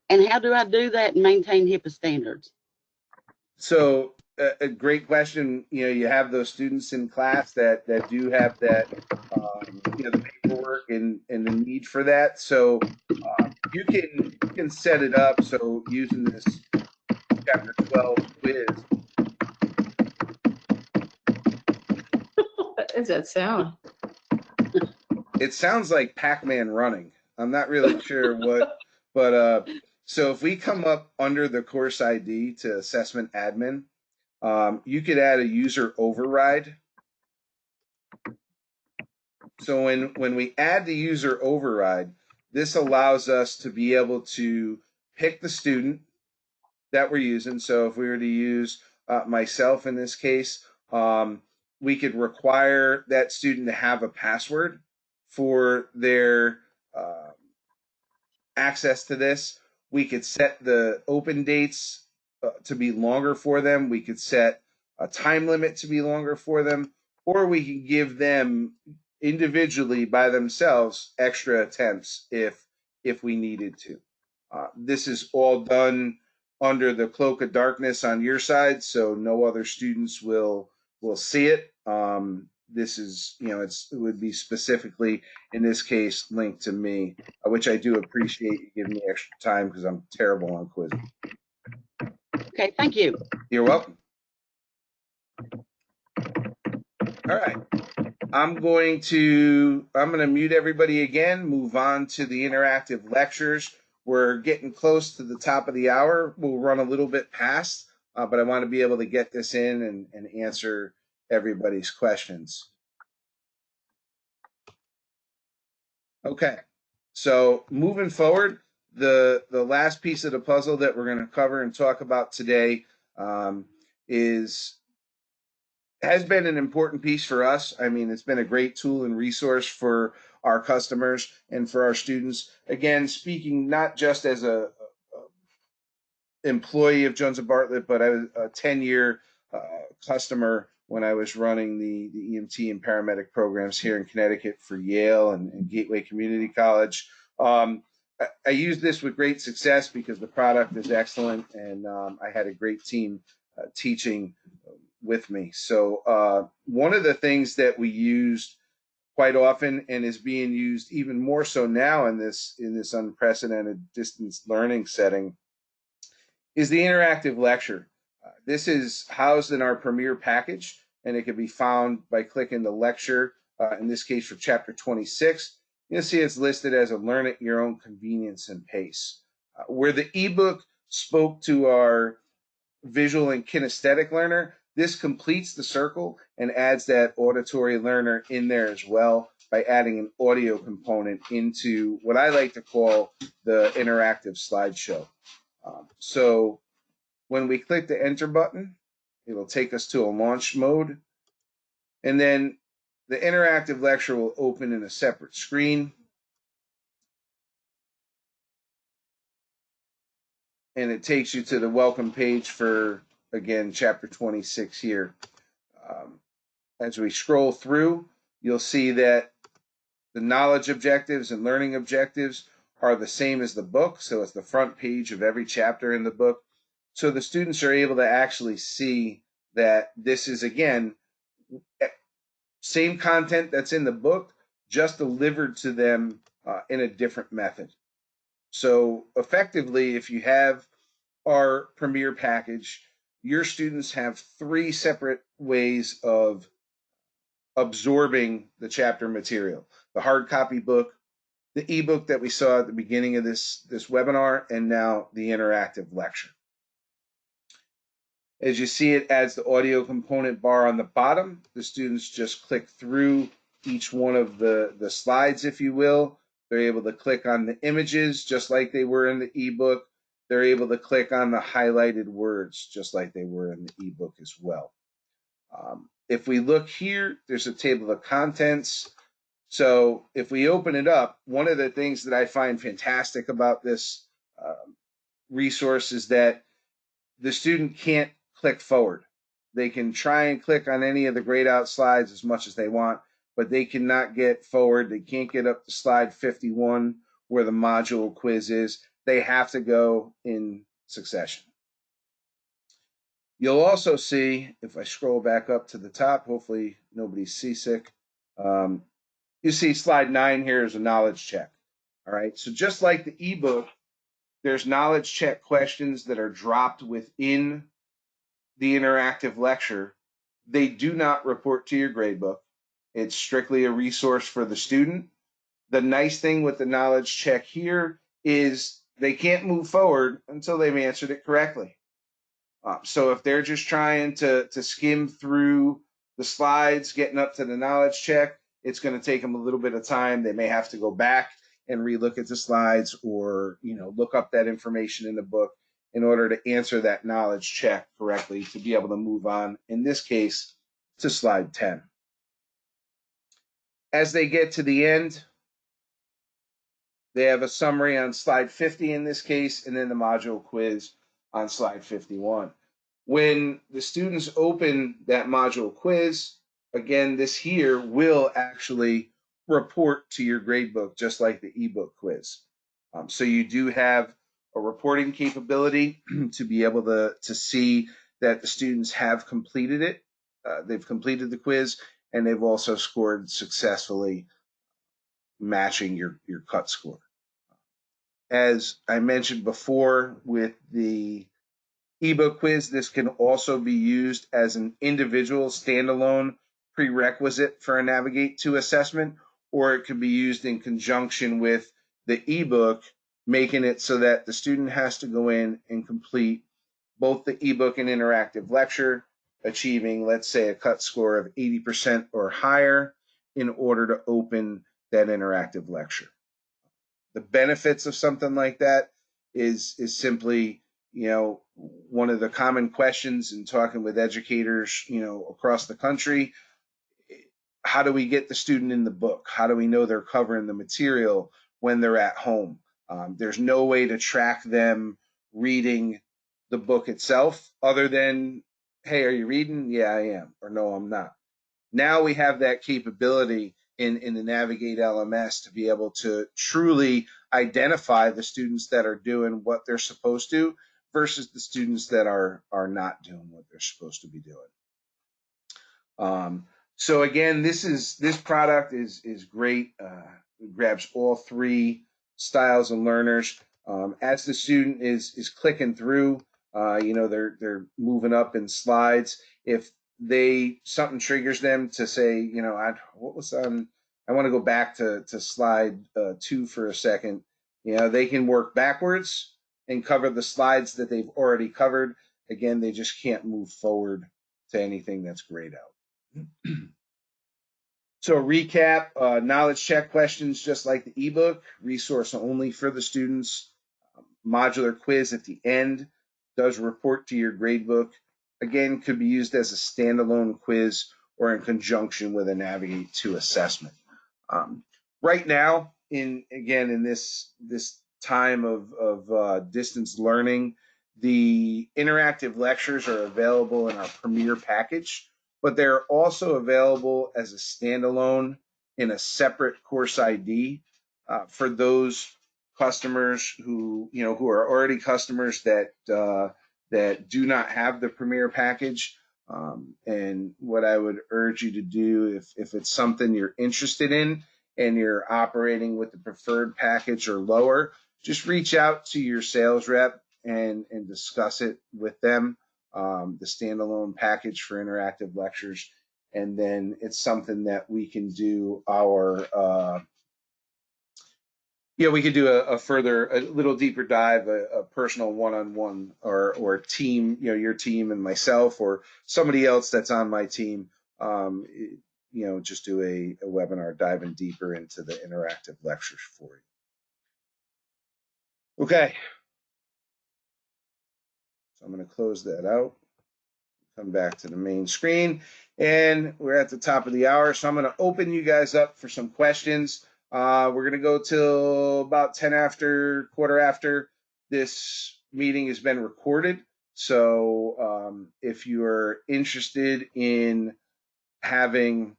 And how do I do that and maintain HIPAA standards? So a great question. You have those students in class that do have that, the paperwork and the need for that. So you can set it up. So using this chapter 12 quiz. What does that sound? It sounds like Pac-Man running. I'm not really sure what, but so if we come up under the course ID to assessment admin, you could add a user override. So when we add the user override, this allows us to be able to pick the student, that we're using. So if we were to use myself in this case, we could require that student to have a password for their access to this. We could set the open dates to be longer for them. We could set a time limit to be longer for them, or we can give them individually by themselves extra attempts if we needed to. This is all done under the cloak of darkness on your side, so no other students will see it. This is, it would be specifically, in this case, linked to me, which I do appreciate you giving me extra time because I'm terrible on quizzing. Okay, thank you. You're welcome. All right. I'm going to mute everybody again, move on to the interactive lectures. We're getting close to the top of the hour. We'll run a little bit past, but I want to be able to get this in and answer everybody's questions. Okay, so moving forward, the last piece of the puzzle that we're going to cover and talk about today has been an important piece for us. I mean, it's been a great tool and resource for our customers and for our students. Again, speaking not just as a employee of Jones & Bartlett, but I was a 10-year customer when I was running the EMT and paramedic programs here in Connecticut for Yale and Gateway Community College. I used this with great success because the product is excellent, and I had a great team teaching with me. So one of the things that we used quite often and is being used even more so now in this unprecedented distance learning setting is the interactive lecture. This is housed in our Premier package, and it can be found by clicking the lecture, in this case for chapter 26. You'll see it's listed as a learn at your own convenience and pace. Where the ebook spoke to our visual and kinesthetic learner, this completes the circle and adds that auditory learner in there as well by adding an audio component into what I like to call the interactive slideshow. So when we click the enter button, it'll take us to a launch mode. And then the interactive lecture will open in a separate screen. And it takes you to the welcome page for, again, chapter 26 here. As we scroll through, you'll see that the knowledge objectives and learning objectives are the same as the book. So it's the front page of every chapter in the book. So the students are able to actually see that this is, again, same content that's in the book, just delivered to them in a different method. So effectively, if you have our Premier package, your students have 3 separate ways of absorbing the chapter material: the hard copy book, the ebook that we saw at the beginning of this webinar, and now the interactive lecture. As you see, it adds the audio component bar on the bottom. The students just click through each one of the slides, if you will. They're able to click on the images just like they were in the ebook. They're able to click on the highlighted words just like they were in the ebook as well. If we look here, there's a table of contents. So if we open it up, one of the things that I find fantastic about this resource is that the student can't click forward. They can try and click on any of the grayed out slides as much as they want, but they cannot get forward. They can't get up to slide 51 where the module quiz is. They have to go in succession. You'll also see, if I scroll back up to the top, hopefully nobody's seasick, you see slide 9 here is a knowledge check. All right, so just like the ebook, there's knowledge check questions that are dropped within the interactive lecture. They do not report to your gradebook. It's strictly a resource for the student. The nice thing with the knowledge check here is they can't move forward until they've answered it correctly. So if they're just trying to skim through the slides, getting up to the knowledge check, it's going to take them a little bit of time. They may have to go back and relook at the slides or, look up that information in the book in order to answer that knowledge check correctly to be able to move on, in this case, to slide 10. As they get to the end, they have a summary on slide 50 in this case, and then the module quiz on slide 51. When the students open that module quiz, again, this here will actually report to your gradebook, just like the ebook quiz. So you do have a reporting capability to be able to see that the students have completed it. They've completed the quiz, and they've also scored successfully, matching your cut score. As I mentioned before with the ebook quiz, this can also be used as an individual standalone prerequisite for a Navigate 2 assessment, or it could be used in conjunction with the ebook, making it so that the student has to go in and complete both the ebook and interactive lecture, achieving, let's say, a cut score of 80% or higher in order to open that interactive lecture. The benefits of something like that is simply, one of the common questions in talking with educators, across the country. How do we get the student in the book? How do we know they're covering the material when they're at home? There's no way to track them reading the book itself other than, hey, are you reading? Yeah, I am. Or no, I'm not. Now we have that capability in the Navigate LMS to be able to truly identify the students that are doing what they're supposed to versus the students that are not doing what they're supposed to be doing. So again, this product is great. It grabs all three styles of learners. As the student is clicking through, they're moving up in slides. If something triggers them to say, what was on, I want to go back to slide 2 for a second. They can work backwards and cover the slides that they've already covered. Again, they just can't move forward to anything that's grayed out. So recap, knowledge check questions, just like the ebook, resource only for the students. Modular quiz at the end does report to your gradebook. Again, could be used as a standalone quiz or in conjunction with a Navigate 2 assessment. Right now, in this time of distance learning, the interactive lectures are available in our Premier package, but they're also available as a standalone in a separate course ID for those customers who are already customers that do not have the Premier package. And what I would urge you to do, if it's something you're interested in and you're operating with the preferred package or lower, just reach out to your sales rep and discuss it with them, the standalone package for interactive lectures. And then it's something that we can do we could do a little deeper dive, a personal one-on-one or team, your team and myself or somebody else that's on my team, just do a webinar diving deeper into the interactive lectures for you. Okay. So I'm going to close that out, come back to the main screen, and we're at the top of the hour. So I'm going to open you guys up for some questions. We're going to go till about 10 after, quarter after. This meeting has been recorded. So if you are interested in having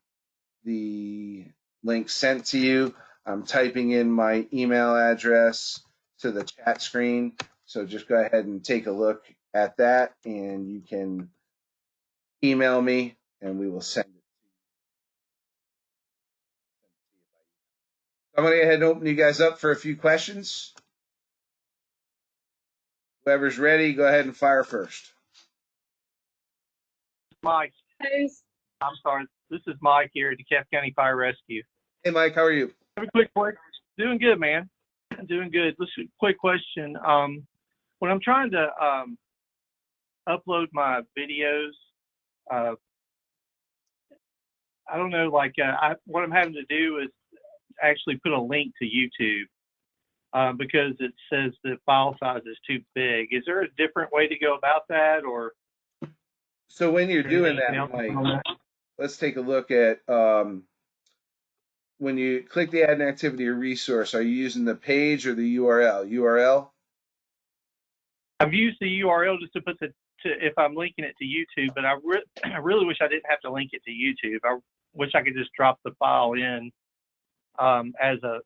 the link sent to you, I'm typing in my email address to the chat screen. So just go ahead and take a look at that, and you can email me and we will send it. I'm going to go ahead and open you guys up for a few questions. Whoever's ready, go ahead and fire first. Mike. Hey. I'm sorry. This is Mike here at the DeKalb County Fire Rescue. Hey, Mike, how are you? Have a quick question. Doing good, man. Doing good. Listen, quick question. When I'm trying to upload my videos, I don't know, what I'm having to do is actually put a link to YouTube. because it says the file size is too big. Is there a different way to go about that, or So when you're doing anything that, else Mike, on that? let's take a look at when you click the add an activity or resource, are you using the page or the URL? URL? I've used the URL just to put if I'm linking it to YouTube, but I really wish I didn't have to link it to YouTube. I wish I could just drop the file in as a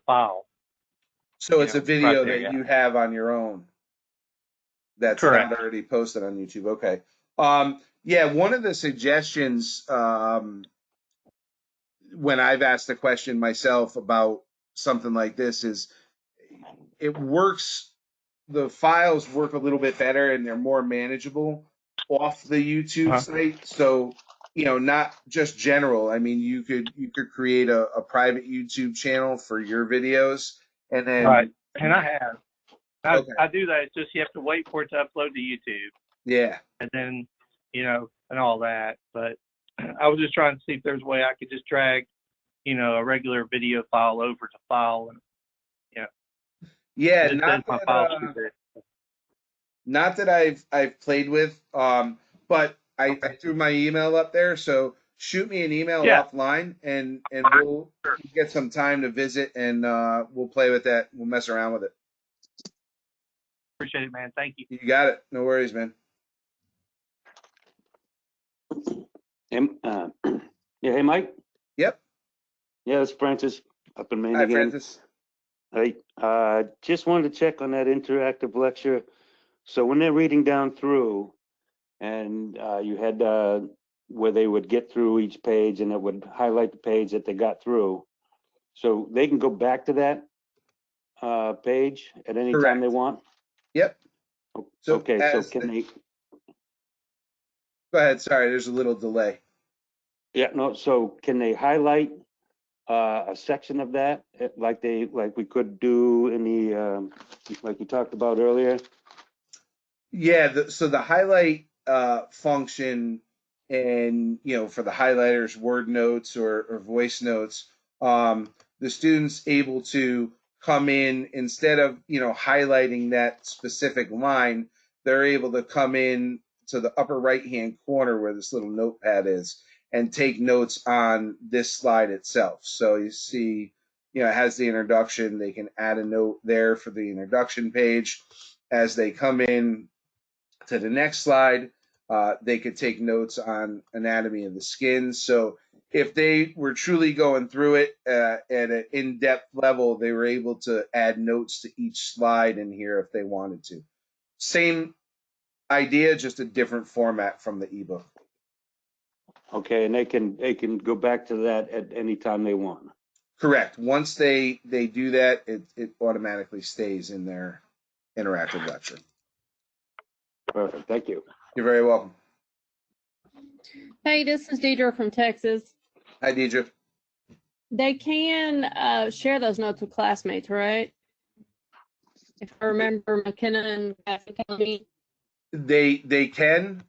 file. So it's a video right there, that yeah. you have on your own that's Correct. not already posted on YouTube. Okay. Yeah, one of the suggestions when I've asked a question myself about something like this is it works, the files work a little bit better and they're more manageable off the YouTube site. So, not just general. I mean, you could create a private YouTube channel for your videos and then Right. And I have. Okay. I do that. It's just you have to wait for it to upload to YouTube. Yeah. And then, and all that. But I was just trying to see if there's a way I could just drag, a regular video file over to file. And, Yeah, it says my file's too big. not that I've played with, but I threw my email up there. So shoot me an email offline, and we'll get some time to visit, and we'll play with that. We'll mess around with it. Appreciate it, man. Thank you. You got it. No worries, man. Hey, Mike. Yep. Yeah, it's Francis up in Maine Hi, again. Francis. Hey, just wanted to check on that interactive lecture. So when they're reading down through, and you had where they would get through each page, and it would highlight the page that they got through, so they can go back to that page at any time they want. Yep. So okay, so can they? Go ahead. Sorry, there's a little delay. Yeah, no. So can they highlight a section of that, like we could do in the like you talked about earlier? Yeah. So the highlight function, and for the highlighters, word notes or voice notes, the student's able to come in instead of highlighting that specific line. They're able to come in to the upper right hand corner where this little notepad is and take notes on this slide itself. So you see, it has the introduction. They can add a note there for the introduction page. As they come in to the next slide, they could take notes on anatomy of the skin. So if they were truly going through it at an in-depth level, they were able to add notes to each slide in here if they wanted to. Same idea, just a different format from the ebook. Okay, and they can go back to that at any time they want. Correct. Once they do that, it automatically stays in their interactive lecture. Perfect. Thank you. You're very welcome. Hey, this is Deidre from Texas. Hi, Deidre. They can share those notes with classmates, right? If I remember McKenna and Kathy telling me. They can.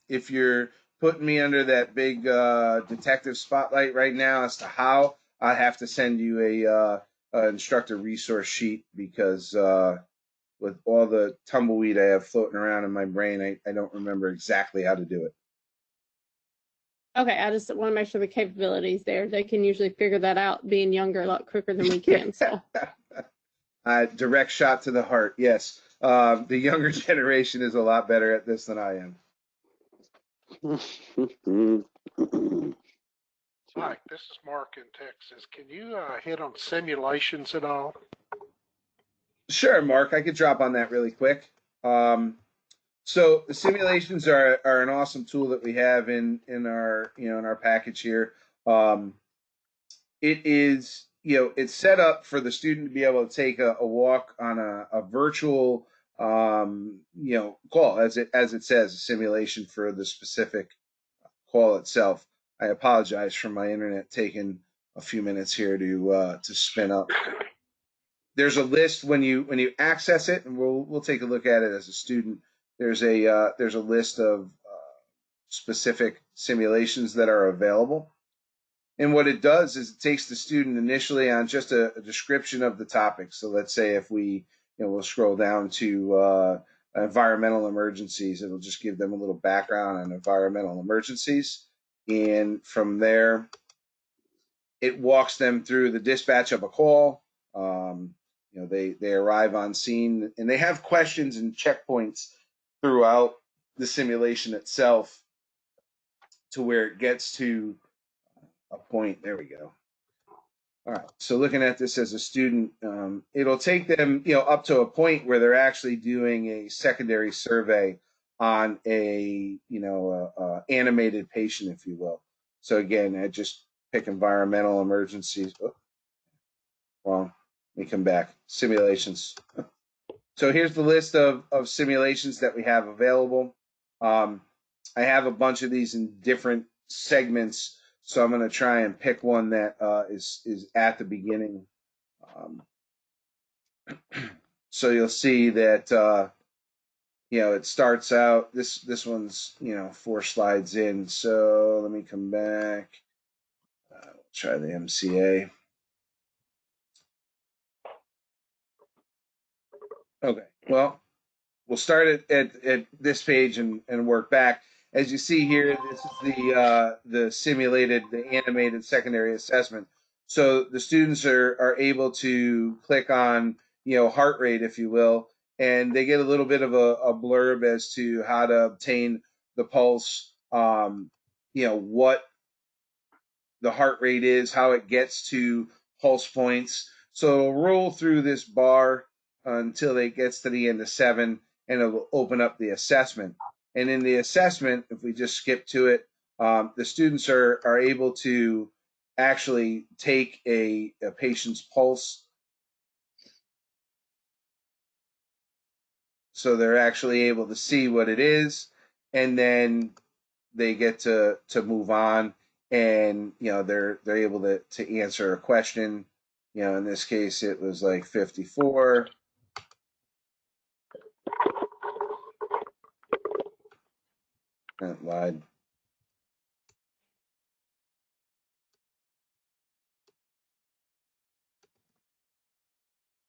If you're putting me under that big detective spotlight right now as to how, I have to send you a instructor resource sheet because with all the tumbleweed I have floating around in my brain, I don't remember exactly how to do it. Okay, I just want to make sure the capability's there. They can usually figure that out, being younger, a lot quicker than we can. So. Direct shot to the heart. Yes. The younger generation is a lot better at this than I am. Mike, this is Mark in Texas. Can you hit on simulations at all? Sure, Mark. I could drop on that really quick. So the simulations are an awesome tool that we have in our package here. It is it's set up for the student to be able to take a walk on a virtual call, as it says, a simulation for the specific call itself. I apologize for my internet taking a few minutes here to spin up. There's a list when you access it, and we'll take a look at it as a student. There's a list of specific simulations that are available, And what it does is it takes the student initially on just a description of the topic. So let's say if we, we'll scroll down to environmental emergencies, it'll just give them a little background on environmental emergencies. And from there, it walks them through the dispatch of a call. They arrive on scene, and they have questions and checkpoints throughout the simulation itself to where it gets to a point. There we go. All right. So looking at this as a student, it'll take them, up to a point where they're actually doing a secondary survey on a animated patient, if you will. So again, I just pick environmental emergencies. Oh, wrong. Let me come back. Simulations. So here's the list of simulations that we have available. I have a bunch of these in different segments, so I'm going to try and pick one that is at the beginning. So you'll see that it starts out. This one's 4 slides in. So let me come back. Try the MCA. Okay. Well, we'll start at this page and work back. As you see here, this is the simulated, the animated secondary assessment. So the students are able to click on, heart rate, if you will, and they get a little bit of a blurb as to how to obtain the pulse, what the heart rate is, how it gets to pulse points. So it'll roll through this bar until it gets to the end of 7, and it will open up the assessment. And in the assessment, if we just skip to it, the students are able to actually take a patient's pulse. So they're actually able to see what it is, and then they get to move on, and they're able to answer a question. In this case, it was like 54. That lied.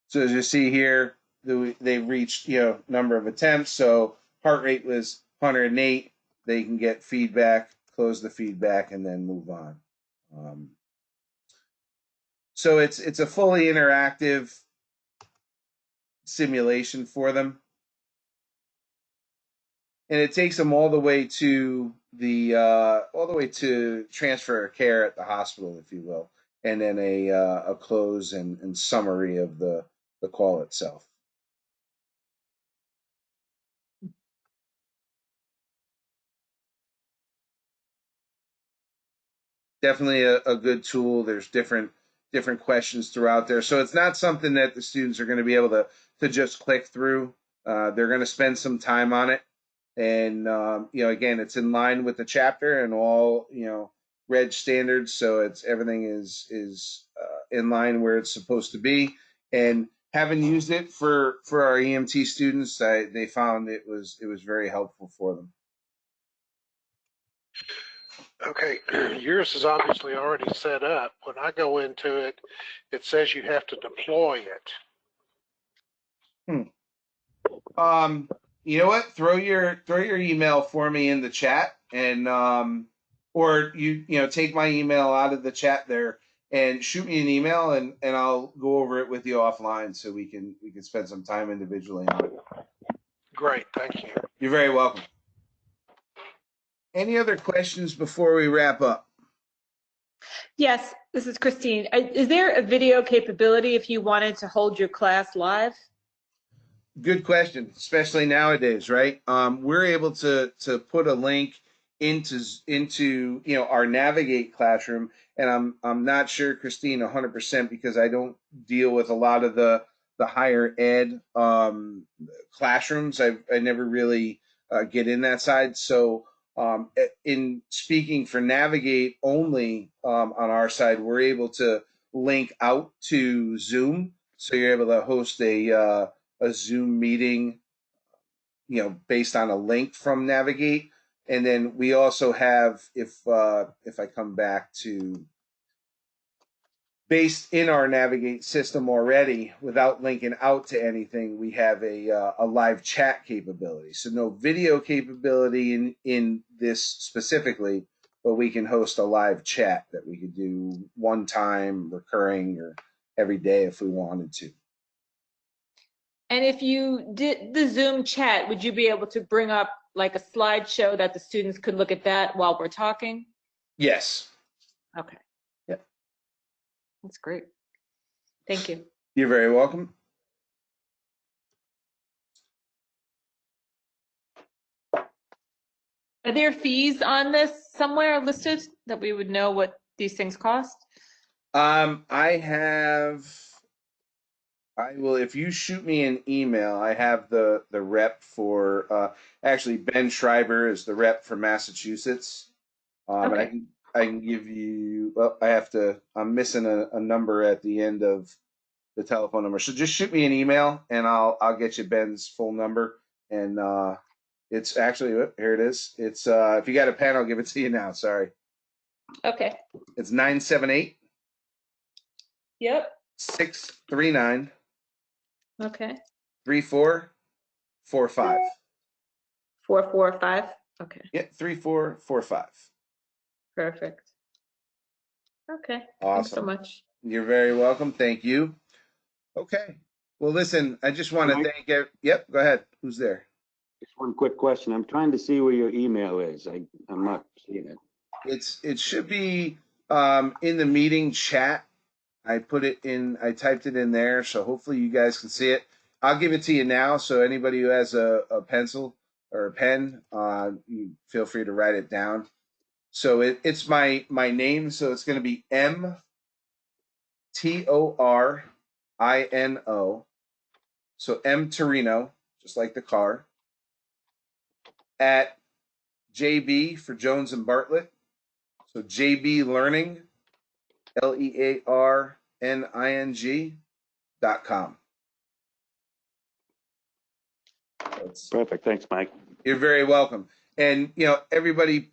So as you see here, they reached number of attempts. So heart rate was 108. They can get feedback, close the feedback, and then move on. So it's a fully interactive simulation for them, and it takes them all the way to transfer of care at the hospital, if you will, and then a close and summary of the call itself. Definitely a good tool. There's different questions throughout there. So it's not something that the students are going to be able to just click through. They're going to spend some time on it. And, again, it's in line with the chapter and all, reg standards. So everything is in line where it's supposed to be. And having used it for our EMT students, they found it was very helpful for them. Okay, yours is obviously already set up. When I go into it, it says you have to deploy it. You know what? Throw your email for me in the chat, and or take my email out of the chat there and shoot me an email, and I'll go over it with you offline so we can spend some time individually on it. Great, thank you. You're very welcome. Any other questions before we wrap up? Yes, this is Christine. Is there a video capability if you wanted to hold your class live? Good question, especially nowadays, right? We're able to put a link into our Navigate classroom, and I'm not sure, Christine, 100%, because I don't deal with a lot of the higher ed classrooms. I never really get in that side. So in speaking for Navigate only on our side, we're able to link out to Zoom, so you're able to host a Zoom meeting, based on a link from Navigate. And then we also have, if I come back to based in our Navigate system already, without linking out to anything, we have a live chat capability. So no video capability in this specifically, but we can host a live chat that we could do one time, recurring, or every day if we wanted to. And if you did the Zoom chat, would you be able to bring up like a slideshow that the students could look at that while we're talking? Yes. Okay. Yep. That's great. Thank you. You're very welcome. Are there fees on this somewhere listed that we would know what these things cost? I will, if you shoot me an email, I have the rep for, actually Ben Schreiber is the rep for Massachusetts. And Okay. I can give you, well, I'm missing a number at the end of the telephone number. So just shoot me an email and I'll get you Ben's full number. And it's actually, here it is. It's, if you got a pen, I'll give it to you now. Sorry. Okay. It's 978 Yep. 639 Okay. 3445. 445. Okay. Yeah, 3445. Perfect. Okay. Awesome. Thanks so much. You're very welcome. Thank you. Okay. Well, listen, I just want to Mike? thank you. Yep, go ahead. Who's there? Just one quick question. I'm trying to see where your email is. I'm not seeing it. It should be in the meeting chat. I typed it in there, so hopefully you guys can see it. I'll give it to you now, so anybody who has a pencil or a pen, you feel free to write it down. So it's my name, so it's going to be MTORINO. So M Torino, just like the car, at JB for Jones and Bartlett. So JB Learning, LEARNING.com. Perfect. Thanks, Mike. You're very welcome. And, everybody,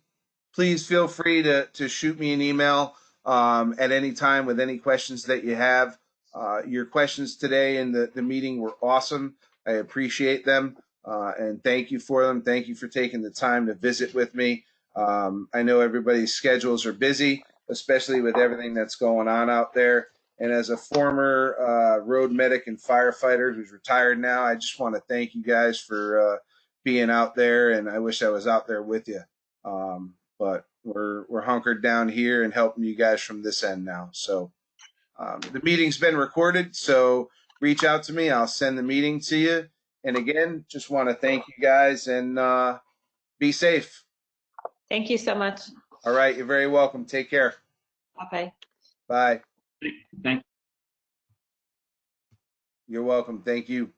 please feel free to shoot me an email at any time with any questions that you have. Your questions today in the meeting were awesome. I appreciate them. And thank you for them. Thank you for taking the time to visit with me. I know everybody's schedules are busy, especially with everything that's going on out there. And as a former road medic and firefighter who's retired now, I just want to thank you guys for being out there. And I wish I was out there with you. But we're hunkered down here and helping you guys from this end now. So the meeting's been recorded. So reach out to me. I'll send the meeting to you. And again, just want to thank you guys and be safe. Thank you so much. All right. You're very welcome. Take care. Bye. Bye. Thank you. You're welcome. Thank you.